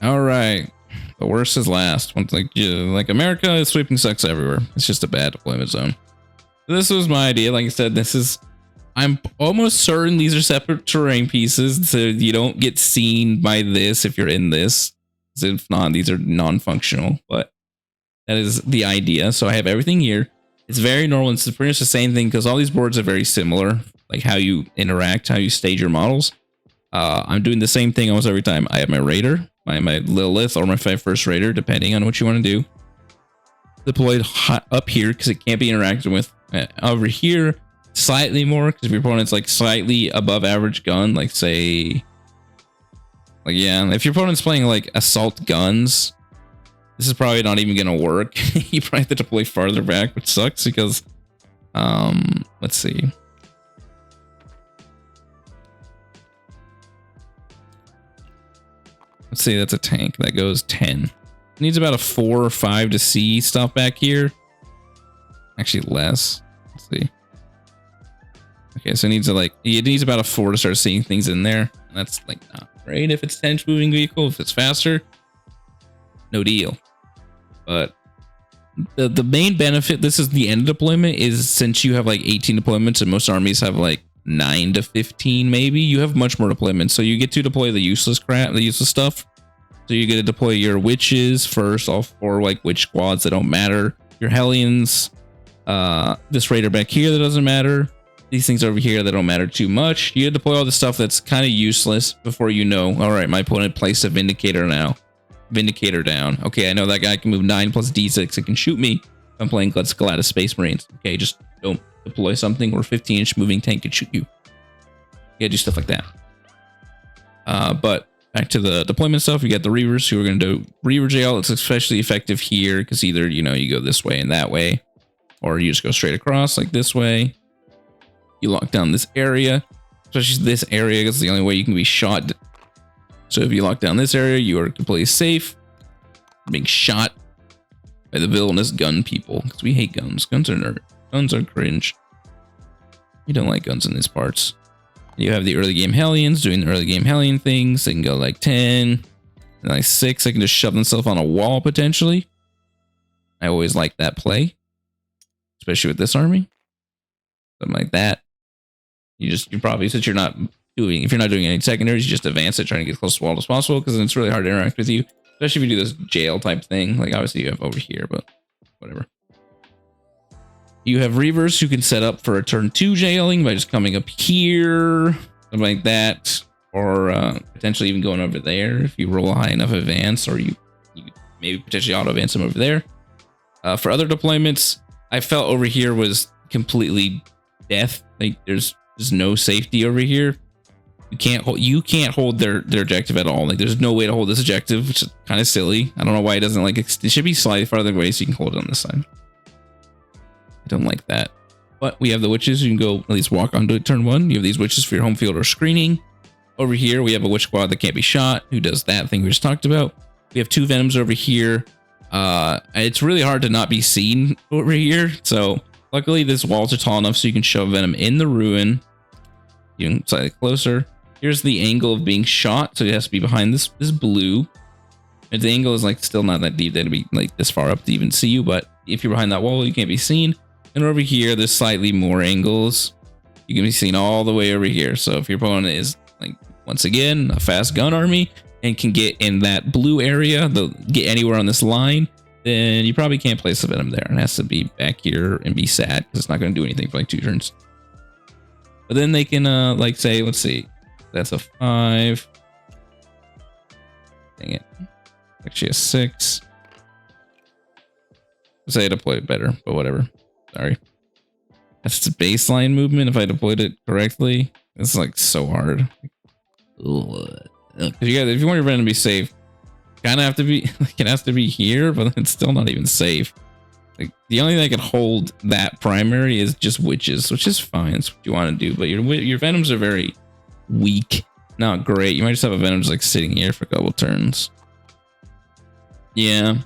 All right. The worst is last. Once like America, sweeping sucks everywhere. It's just a bad deployment zone. This was my idea. Like I said, I'm almost certain these are separate terrain pieces, so you don't get seen by this if you're in this. If not, these are non-functional, but that is the idea. So I have everything here. It's very normal. It's pretty much the same thing because all these boards are very similar, like how you interact, how you stage your models. I'm doing the same thing almost every time. I have my raider, my Lilith, or my first raider, depending on what you want to do. Deployed up here because it can't be interacted with. Over here, slightly more because if your opponent's like slightly above average gun, like say, if your opponent's playing like assault guns, this is probably not even gonna work. You probably have to deploy farther back, which sucks because, let's see. Let's say that's a tank that goes 10. It needs about a 4 or 5 to see stuff back here. Actually less. Let's see. Okay, so it needs about a 4 to start seeing things in there. That's like not great if it's 10 moving vehicle. If it's faster, no deal. But the main benefit, this is the end of deployment, is since you have like 18 deployments and most armies have like 9 to 15 maybe, you have much more deployments. So you get to deploy the useless crap, the useless stuff. So you get to deploy your witches first, all 4 like witch squads that don't matter. Your Hellions, this raider back here that doesn't matter. These things over here that don't matter too much. You deploy all the stuff that's kind of useless before all right, my opponent placed a Vindicator now. Vindicator down. Okay, I know that guy can move 9 plus D6. It can shoot me if I'm playing Galactic Space Marines. Okay, just don't deploy something where 15-inch moving tank could shoot you. Yeah, do stuff like that. But back to the deployment stuff, you got the Reavers who are going to do Reaver Jail. It's especially effective here because either, you go this way and that way, or you just go straight across like this way. You lock down this area, especially this area because it's the only way you can be shot. So if you lock down this area, you are completely safe from being shot by the villainous gun people because we hate guns. Guns are nerd. Guns are cringe. We don't like guns in these parts. You have the early game Hellions doing the early game Hellion things. They can go like 10 and like 6. They can just shove themselves on a wall potentially. I always like that play, especially with this army. Something like that. You probably, since if you're not doing any secondaries, you just advance it, trying to get close to the wall as possible because it's really hard to interact with you, especially if you do this jail type thing. Like obviously you have over here, but whatever. You have Reavers who can set up for a turn 2 jailing by just coming up here, something like that, or potentially even going over there if you roll a high enough advance, or you maybe potentially auto advance them over there. For other deployments, I felt over here was completely death. Like there's no safety over here. You can't hold their objective at all. Like there's no way to hold this objective, which is kind of silly. I don't know why it doesn't like it should be slightly farther away so you can hold it on this side. I don't like that. But we have the witches. You can go at least walk onto it turn 1. You have these witches for your home field or screening. Over here we have a witch squad that can't be shot, who does that thing we just talked about. We have 2 venoms over here. It's really hard to not be seen over here. So luckily these walls are tall enough so you can shove venom in the ruin. You can slightly closer. Here's the angle of being shot, so it has to be behind this blue. And the angle is like still not that deep, that'd be like this far up to even see you, but if you're behind that wall, you can't be seen. And over here, there's slightly more angles. You can be seen all the way over here. So if your opponent is like, once again, a fast gun army and can get in that blue area, they'll get anywhere on this line, then you probably can't place the venom there. It has to be back here and be sad because it's not going to do anything for like 2 turns. But then they can like say, let's see. That's a 5. Dang it. Actually a 6. Say I deployed it better, but whatever. Sorry. That's the baseline movement if I deployed it correctly. It's like so hard. If you want your venom to be safe, kind of have to be, like, it has to be here, but it's still not even safe. Like the only thing that can hold that primary is just witches, which is fine. That's what you want to do, but your venoms are very weak, not great. You might just have a venom just like sitting here for a couple turns. Yeah,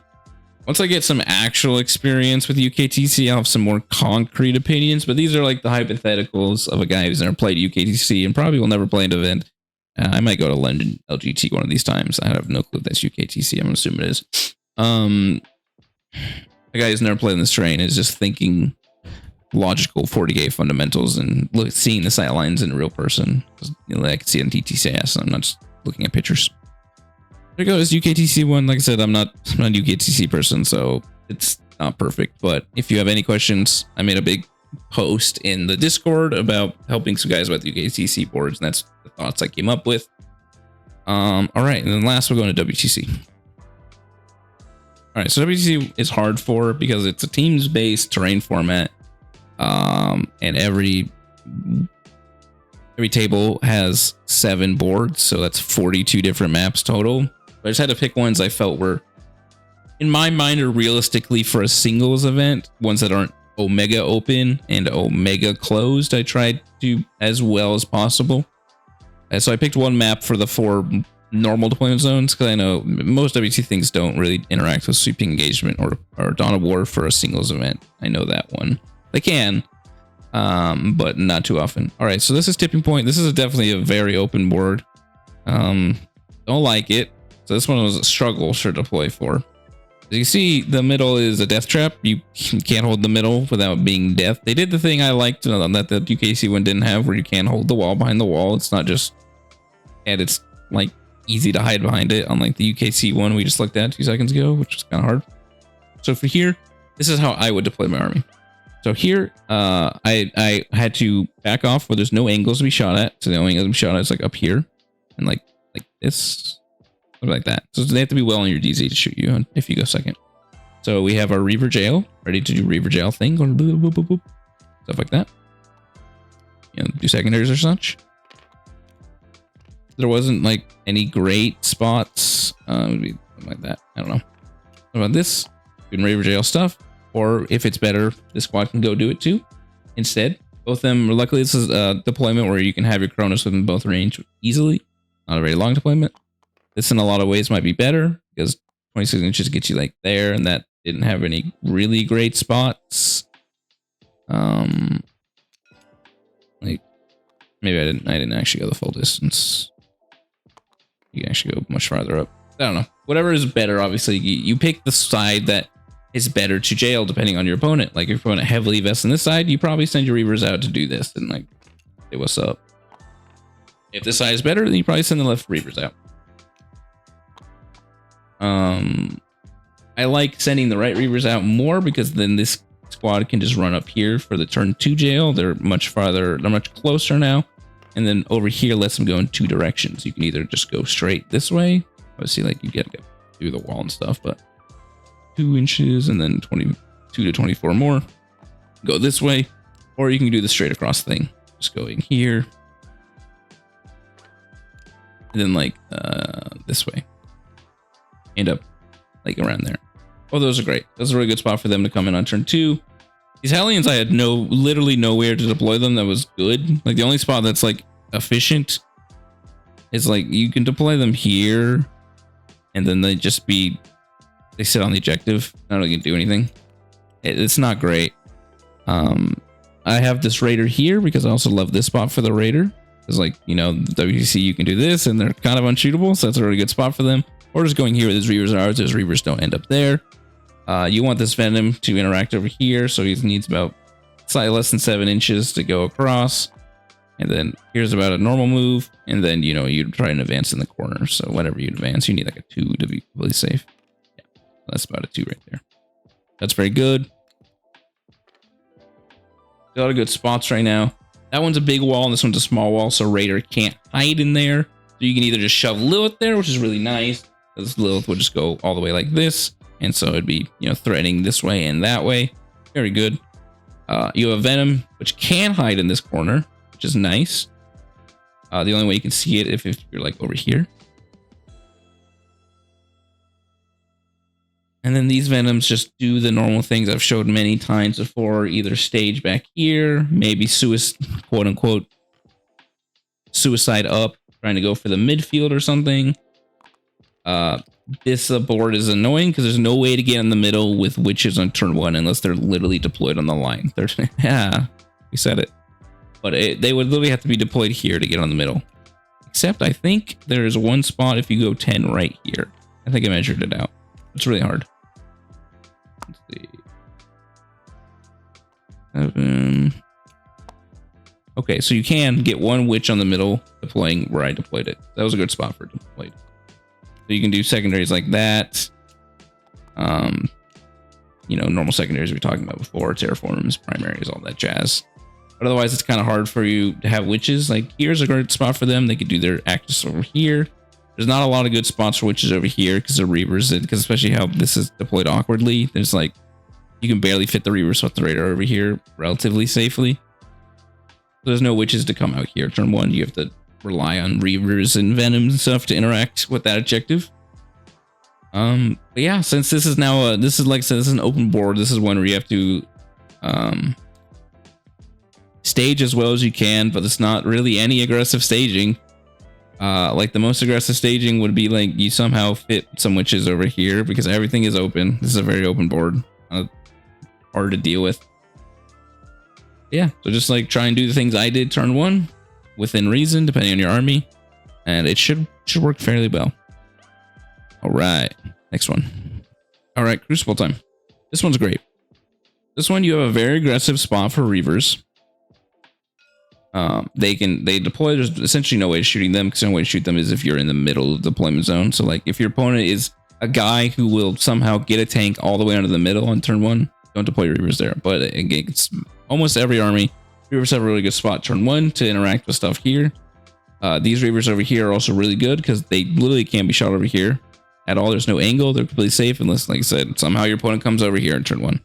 once I get some actual experience with UKTC, I'll have some more concrete opinions, but these are like the hypotheticals of a guy who's never played UKTC and probably will never play an event. I might go to London LGT one of these times. I have no clue if that's UKTC. I'm assuming it is. A guy who's never played in this terrain is just thinking logical 40k fundamentals and seeing the sight lines in a real person. You know, I can see it on TTCS. I'm not just looking at pictures. There goes UKTC one. Like I said, I'm not a UKTC person, so it's not perfect. But if you have any questions, I made a big post in the Discord about helping some guys with UKTC boards, and that's the thoughts I came up with. All right, and then last we're going to WTC. All right, so WTC is hard for because it's a teams-based terrain format. And every table has 7 boards, so that's 42 different maps total. But I just had to pick ones I felt were, in my mind, are realistically for a singles event, ones that aren't Omega open and Omega closed. I tried to as well as possible. So I picked one map for the 4 normal deployment zones because I know most WTC things don't really interact with sweeping engagement or Dawn of War for a singles event. I know that one. They can, but not too often. All right, so this is Tipping Point. This is definitely a very open board. Don't like it. So this one was a struggle to deploy for. As you see, the middle is a death trap. You can't hold the middle without being death. They did the thing I liked that the UKC one didn't have, where you can't hold the wall behind the wall. It's not just, and it's like easy to hide behind it, unlike the UKC one we just looked at 2 seconds ago, which was kind of hard. So for here, this is how I would deploy my army. So here, I had to back off where there's no angles to be shot at. So the only angle to be shot at is like up here, and like this. Like that. So they have to be well on your DZ to shoot you if you go second. So we have our Reaver Jail ready to do Reaver Jail thing, going boop, boop, boop, boop, stuff like that. You know, do secondaries or such. There wasn't like any great spots. It would be something like that. I don't know. What about this? Doing Reaver Jail stuff, or if it's better, this squad can go do it too. Instead, both of them. Luckily, this is a deployment where you can have your Cronus within both range easily. Not a very long deployment. This in a lot of ways might be better because 26 inches gets you like there, and that didn't have any really great spots. Like maybe I didn't actually go the full distance. You can actually go much farther up. I don't know. Whatever is better, obviously you pick the side that is better to jail depending on your opponent. Like if your opponent heavily invests in this side, you probably send your Reavers out to do this and like, hey, what's up? If this side is better, then you probably send the left Reavers out. I like sending the right Reavers out more because then this squad can just run up here for the turn 2 jail. They're much farther, they're much closer now. And then over here lets them go in 2 directions. You can either just go straight this way. Obviously, like you get to go through the wall and stuff, but 2 inches and then 22 to 24 more. Go this way, Or you can do the straight across thing. Just going here. And then like this way. End up like around there. Oh, those are great. Those are a really good spot for them to come in on turn 2. These Hellions, I had literally nowhere to deploy them that was good. Like the only spot that's like efficient is like you can deploy them here, and then they sit on the objective. Not really gonna do anything. It's not great. I have this Raider here because I also love this spot for the Raider. It's like, you know, the WTC, you can do this, and they're kind of unshootable, so that's a really good spot for them. Or just going here with his Reavers and ours. His Reavers don't end up there. You want this Venom to interact over here, so he needs about slightly less than 7 inches to go across. And then here's about a normal move, and then, you know, you try and advance in the corner. So whatever you advance, you need like a 2 to be completely safe. Yeah, that's about a 2 right there. That's very good. A lot of good spots right now. That one's a big wall, and this one's a small wall, so Raider can't hide in there. So you can either just shove Lilith there, which is really nice, because Lilith would just go all the way like this. And so it'd be, you know, threatening this way and that way. Very good. You have Venom, which can hide in this corner, which is nice. The only way you can see it if you're like over here. And then these Venoms just do the normal things I've showed many times before. Either stage back here, maybe quote unquote suicide up, trying to go for the midfield or something. This board is annoying because there's no way to get in the middle with witches on turn 1 unless they're literally deployed on the line. Yeah, we said it. But they would literally have to be deployed here to get on the middle. Except I think there's one spot if you go 10 right here. I think I measured it out. It's really hard. Let's see. 7. Okay, so you can get one witch on the middle deploying where I deployed it. That was a good spot for it deployed. So you can do secondaries like that. You know, normal secondaries we were talking about before, terraforms, primaries, all that jazz. But otherwise, it's kind of hard for you to have witches. Like here's a great spot for them. They could do their actus over here. There's not a lot of good spots for witches over here because they're Reavers, because especially how this is deployed awkwardly. There's like, you can barely fit the Reavers with the Raider over here relatively safely. So there's no witches to come out here. Turn 1, you have to rely on Reavers and Venoms and stuff to interact with that objective. But yeah, since this is now this is like I said, this is an open board. This is one where you have to stage as well as you can, but it's not really any aggressive staging. Like the most aggressive staging would be like you somehow fit some witches over here because everything is open. This is a very open board, hard to deal with. Yeah, so just like try and do the things I did turn 1 within reason, depending on your army, and it should work fairly well. All right, next one. All right, Crucible time. This one's great. This one you have a very aggressive spot for Reavers. They deploy. There's essentially no way to shooting them because the only way to shoot them is if you're in the middle of the deployment zone. So like if your opponent is a guy who will somehow get a tank all the way onto the middle on turn 1, don't deploy your Reavers there. But again, it's almost every army. Reavers have a really good spot turn 1 to interact with stuff here. These Reavers over here are also really good because they literally can't be shot over here at all. There's no angle. They're completely safe unless, like I said, somehow your opponent comes over here in turn 1.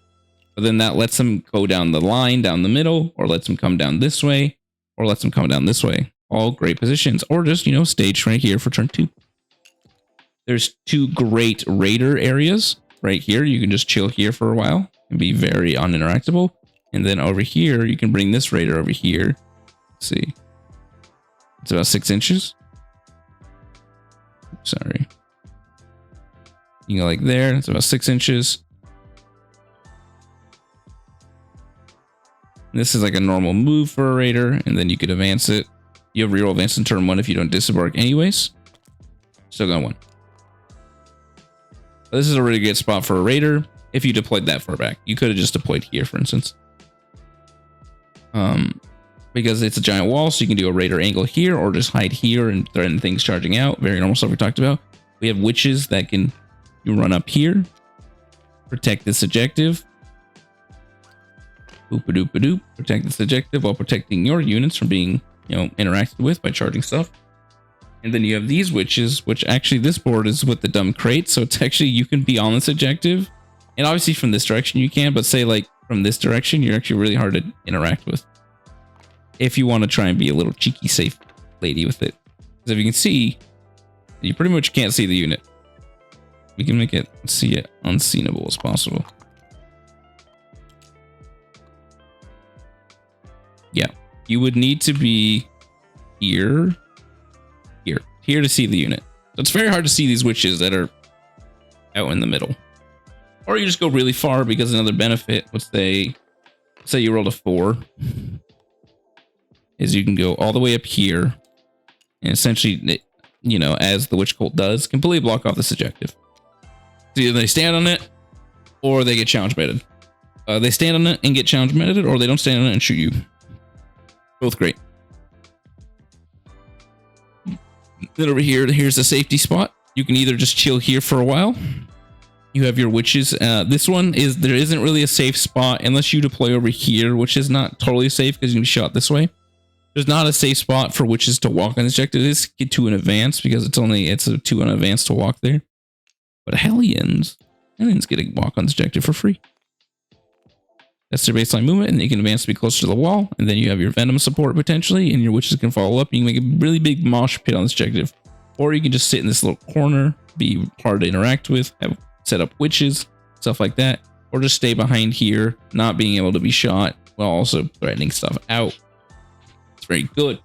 But then that lets them go down the line, down the middle, or lets them come down this way, or lets them come down this way. All great positions. Or just, you know, stage right here for turn 2. There's 2 great Raider areas right here. You can just chill here for a while and be very uninteractable. And then over here, you can bring this Raider over here. Let's see. It's about 6 inches. Sorry. You go like there. It's about 6 inches. This is like a normal move for a Raider, and then you could advance it. You have reroll advance in turn 1 if you don't disembark anyways. Still going 1. This is a really good spot for a Raider if you deployed that far back. You could have just deployed here, for instance. Because it's a giant wall, so you can do a Raider angle here or just hide here and threaten things charging out. Very normal stuff we talked about. We have witches that can run up here, protect this objective. Boop-a-doop-a-doop. Protect this objective while protecting your units from being, you know, interacted with by charging stuff. And then you have these witches, which actually this board is with the dumb crate. So it's actually, you can be on this objective. And obviously from this direction you can, but say like from this direction, you're actually really hard to interact with. If you want to try and be a little cheeky safe lady with it. Because if you can see, you pretty much can't see the unit. We can make it see it unseenable as possible. Yeah, you would need to be here to see the unit. So it's very hard to see these witches that are out in the middle. Or you just go really far, because another benefit, let's say you rolled a 4, is you can go all the way up here and essentially, you know, as the witch cult does, completely block off this objective. So either they stand on it or they get challenge meted. They stand on it and get challenge meted, or they don't stand on it and shoot you. Both great. Then over here, here's the safety spot. You can either just chill here for a while. You have your witches. This one is, there isn't really a safe spot unless you deploy over here, which is not totally safe because you can be shot this way. There's not a safe spot for witches to walk on this objective. It is get to an advance because it's a 2 on advance to walk there. But Hellions get to walk on this objective for free. That's their baseline movement, and you can advance to be closer to the wall. And then you have your venom support potentially, and your witches can follow up. You can make a really big mosh pit on this objective, or you can just sit in this little corner, be hard to interact with, have set up witches, stuff like that, or just stay behind here, not being able to be shot while also threatening stuff out. It's very good.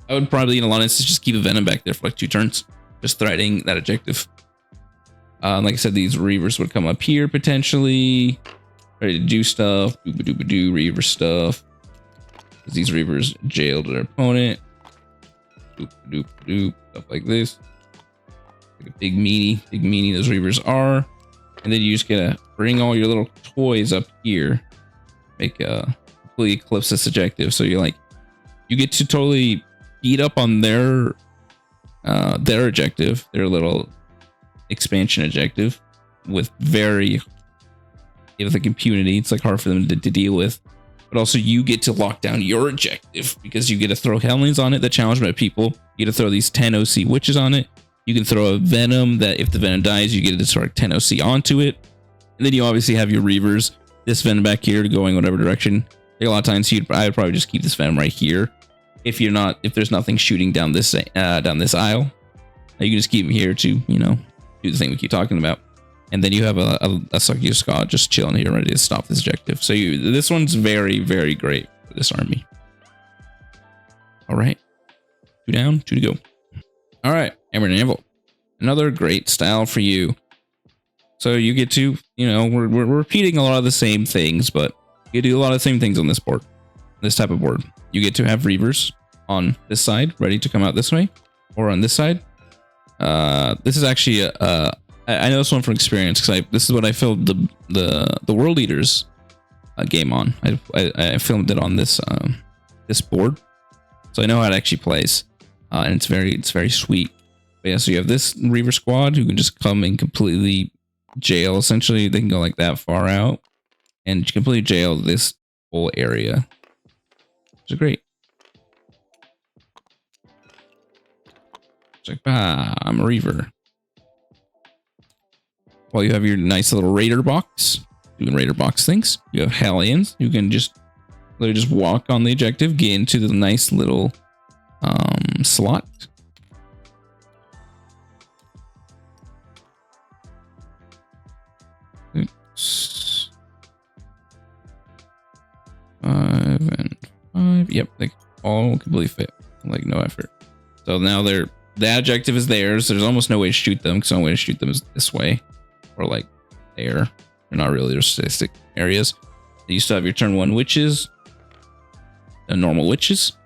I would probably, in a lot of instances, just keep a venom back there for like 2 turns, just threatening that objective. Like I said, these reavers would come up here potentially, ready to do stuff, do reaver stuff. These reavers jailed their opponent, stuff like this. Like a big meanie those reavers are. And then you just gotta bring all your little toys up here, make a completely eclipse this objective. So you're like, you get to totally beat up on their objective, their little expansion objective, with like impunity. It's like hard for them to deal with. But also you get to lock down your objective because you get to throw Hellions on it that challenge met people. You get to throw these 10 OC witches on it. You can throw a venom that if the venom dies, you get to destroy 10 OC onto it. And then you obviously have your reavers. This venom back here going whatever direction. Like a lot of times I would probably just keep this venom right here. If there's nothing shooting down this aisle, you can just keep them here to, you know, do the thing we keep talking about. And then you have a Succubus Scott just chilling here, ready to stop this objective. So this one's very, very great for this army. All right, 2 down, 2 to go. All right, Hammer and Anvil, another great style for you. So you get to, you know, we're repeating a lot of the same things, but you do a lot of the same things on this board, this type of board. You get to have reavers on this side, ready to come out this way, or on this side. This is actually I know this one from experience because this is what I filmed the World Eaters game on. I filmed it on this board, so I know how it actually plays, and it's very sweet. But yeah, so you have this Reaver squad who can just come and completely jail. Essentially, they can go like that far out and completely jail this whole area, which is great. It's like, I'm a Reaver. Well, you have your nice little Raider box, doing Raider box things. You have Hellions, you can just literally just walk on the objective, get into the nice little slot. Oops. 5 and 5. Yep, they all completely fit. Like no effort. So now that objective is theirs. There's almost no way to shoot them because the only way to shoot them is this way. Or like there. They're not really their statistic areas. You still have your turn 1 witches. The normal witches.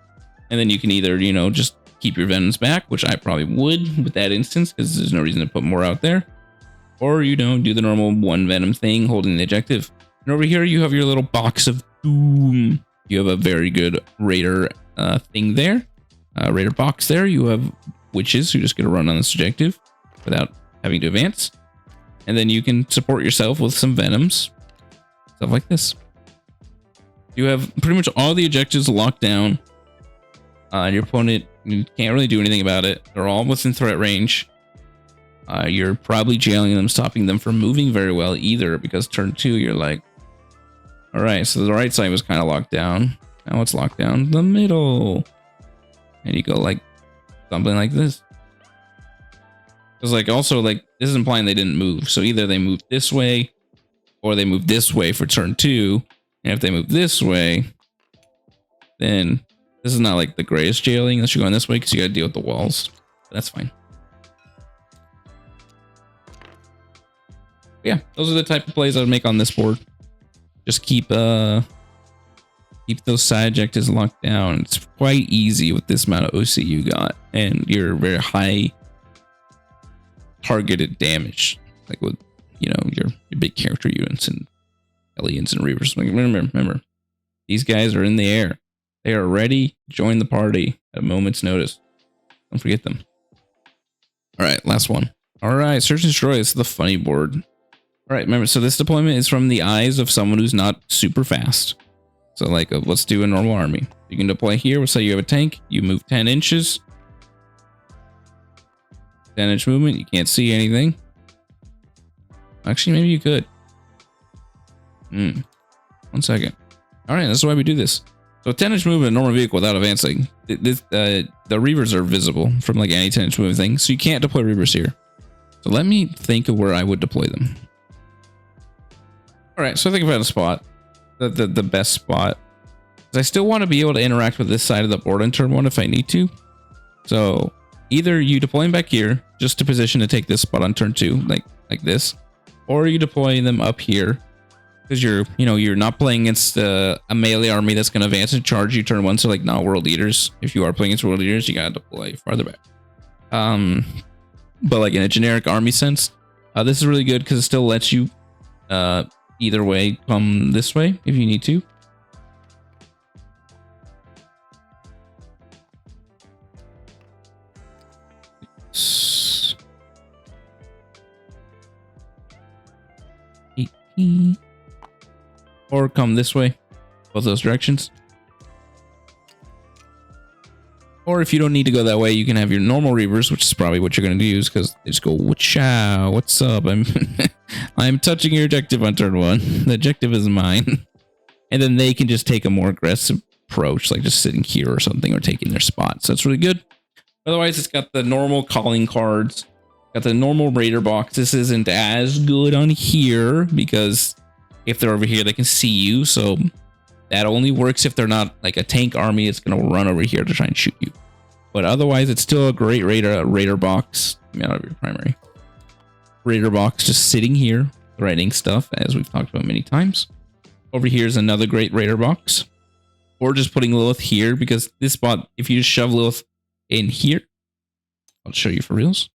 And then you can either, you know, just keep your venoms back, which I probably would with that instance, because there's no reason to put more out there. Or, you know, do the normal 1 venom thing, holding the objective. And over here, you have your little box of doom. You have a very good Raider thing there. Raider box there. You have witches who just get to run on this objective without having to advance. And then you can support yourself with some venoms. Stuff like this. You have pretty much all the objectives locked down. And your opponent, you can't really do anything about it. They're all within threat range. You're probably jailing them, stopping them from moving very well either, because turn 2, you're like, All right, so the right side was kind of locked down. Now it's locked down the middle. And you go like something like this. Because like also like this is implying they didn't move. So either they moved this way or they moved this way for turn 2. And if they move this way, then this is not like the greatest jailing unless you're going this way because you got to deal with the walls. But that's fine. Yeah, those are the type of plays I would make on this board. Just keep those side objectives locked down. It's quite easy with this amount of OC you got, and your very high targeted damage, like with your big character units and aliens and reavers. Like, remember, these guys are in the air. They are ready to join the party at a moment's notice. Don't forget them. All right, last one. All right, search and destroy is the funny board. All right, remember, so this deployment is from the eyes of someone who's not super fast. So like, let's do a normal army. You can deploy here. We'll say you have a tank. You move 10 inches. 10-inch movement. You can't see anything. Actually, maybe you could. 1 second. All right, that's why we do this. So 10-inch movement, a normal vehicle without advancing. The reavers are visible from like any 10-inch movement thing. So you can't deploy reavers here. So let me think of where I would deploy them. All right, so think about a spot, the best spot. I still want to be able to interact with this side of the board in turn 1 if I need to. So either you deploy them back here just to position to take this spot on turn 2, like this, or you deploy them up here because you're not playing against a melee army that's going to advance and charge you turn 1. So like not world leaders. If you are playing against world leaders, you got to deploy farther back. But like in a generic army sense, this is really good because it still lets you either way come this way if you need to. Or come this way, both those directions. Or if you don't need to go that way, you can have your normal reavers, which is probably what you're going to use because they just go, "Chow, what's up? I'm touching your objective on turn 1. The objective is mine." And then they can just take a more aggressive approach, like just sitting here or something, or taking their spot. So it's really good. Otherwise, it's got the normal calling cards, got the normal raider box. This isn't as good on here because if they're over here, they can see you. So that only works if they're not like a tank army. It's going to run over here to try and shoot you. But otherwise, it's still a great raider box. Out of your primary raider box, just sitting here, threatening stuff, as we've talked about many times. Over here is another great raider box. Or just putting Lilith here, because this spot, if you just shove Lilith in here, I'll show you for reals.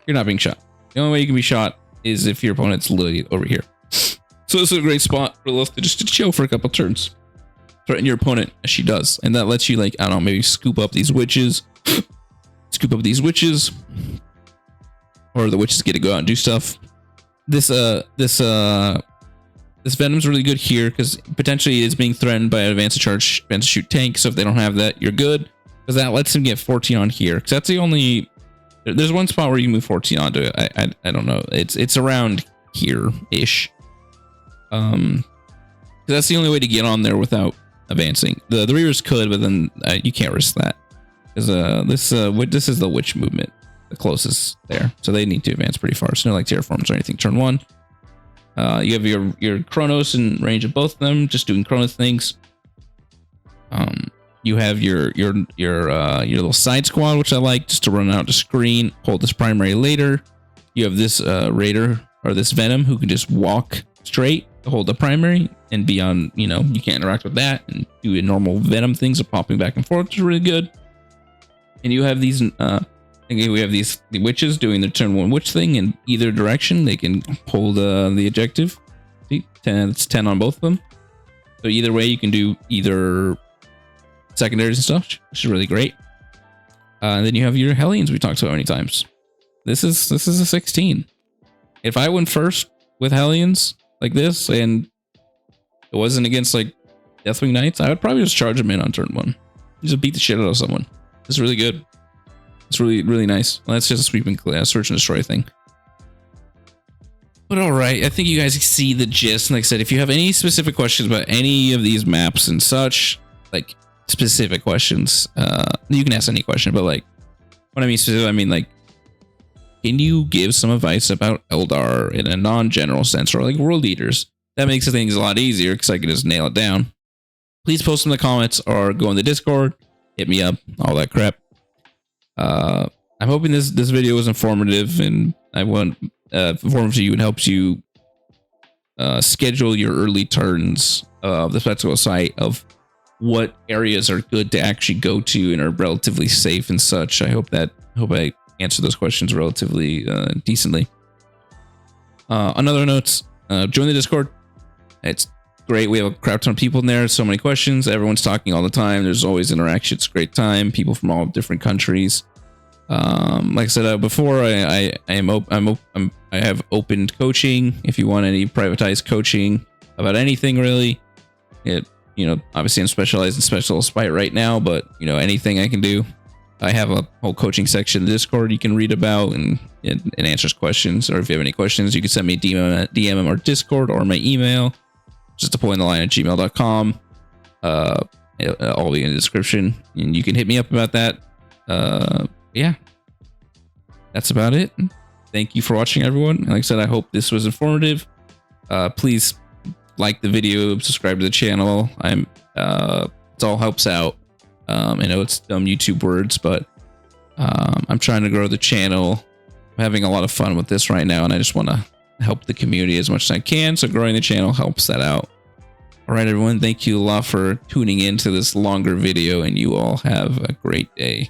You're not being shot. The only way you can be shot is if your opponent's literally over here. So this is a great spot for Lilith to just chill for a couple turns. Threaten your opponent as she does. And that lets you, like, I don't know, maybe scoop up these witches. Scoop up these witches. Or the witches get to go out and do stuff. This Venom's really good here because potentially it's being threatened by an advanced charge, advanced shoot tank. So if they don't have that, you're good. Because that lets them get 14 on here. Because that's the only... There's one spot where you can move 14 onto it. I don't know. It's around here-ish. That's the only way to get on there without advancing. The reavers could, but then you can't risk that. Because this is the witch movement, the closest there. So they need to advance pretty far. So no like terraforms or anything. Turn 1. You have your Chronos in range of both of them, just doing Chronos things. You have your little side squad, which I like, just to run out to screen, hold this primary later. You have this raider or this Venom who can just walk straight to hold the primary and be on, you can't interact with that and do normal Venom things of popping back and forth, which is really good. And you have these, we have the witches doing their turn 1 witch thing in either direction. They can hold the objective. See, 10, it's 10 on both of them. So either way, you can do either secondaries and stuff, which is really great. And then you have your Hellions we talked about many times. This is a 16. If I went first with Hellions like this and it wasn't against like Deathwing Knights, I would probably just charge them in on turn 1. You just beat the shit out of someone. It's really good. It's really, really nice. Well, that's just a sweeping search and destroy thing. But all right, I think you guys see the gist. And like I said, if you have any specific questions about any of these maps and such, like specific questions, you can ask any question. But like, when I mean specific, I mean like, can you give some advice about Eldar in a non-general sense, or like world eaters? That makes things a lot easier because I can just nail it down. Please post in the comments or go in the Discord, hit me up, all that crap. I'm hoping this video was informative, and I want informative to you and helps you schedule your early turns of the spectacle site of what areas are good to actually go to and are relatively safe and such. I hope I answer those questions relatively decently. On other notes, join the Discord. It's great. We have a crap ton of people in there. So many questions. Everyone's talking all the time. There's always interaction. It's a great time. People from all different countries. Like I said before, I have opened coaching. If you want any privatized coaching about anything, really, obviously I'm specialized in special spite right now, but anything I can do. I have a whole coaching section in the Discord you can read about and answers questions. Or if you have any questions, you can send me a DM or Discord or my email, just deployingtheline@gmail.com. All be in the description, and you can hit me up about that. Yeah, that's about it. Thank you for watching, everyone. Like I said, I hope this was informative. Please like the video, subscribe to the channel. It all helps out. I know it's dumb YouTube words, but I'm trying to grow the channel. I'm having a lot of fun with this right now, and I just want to help the community as much as I can. So growing the channel helps that out. All right, everyone. Thank you a lot for tuning in to this longer video, and you all have a great day.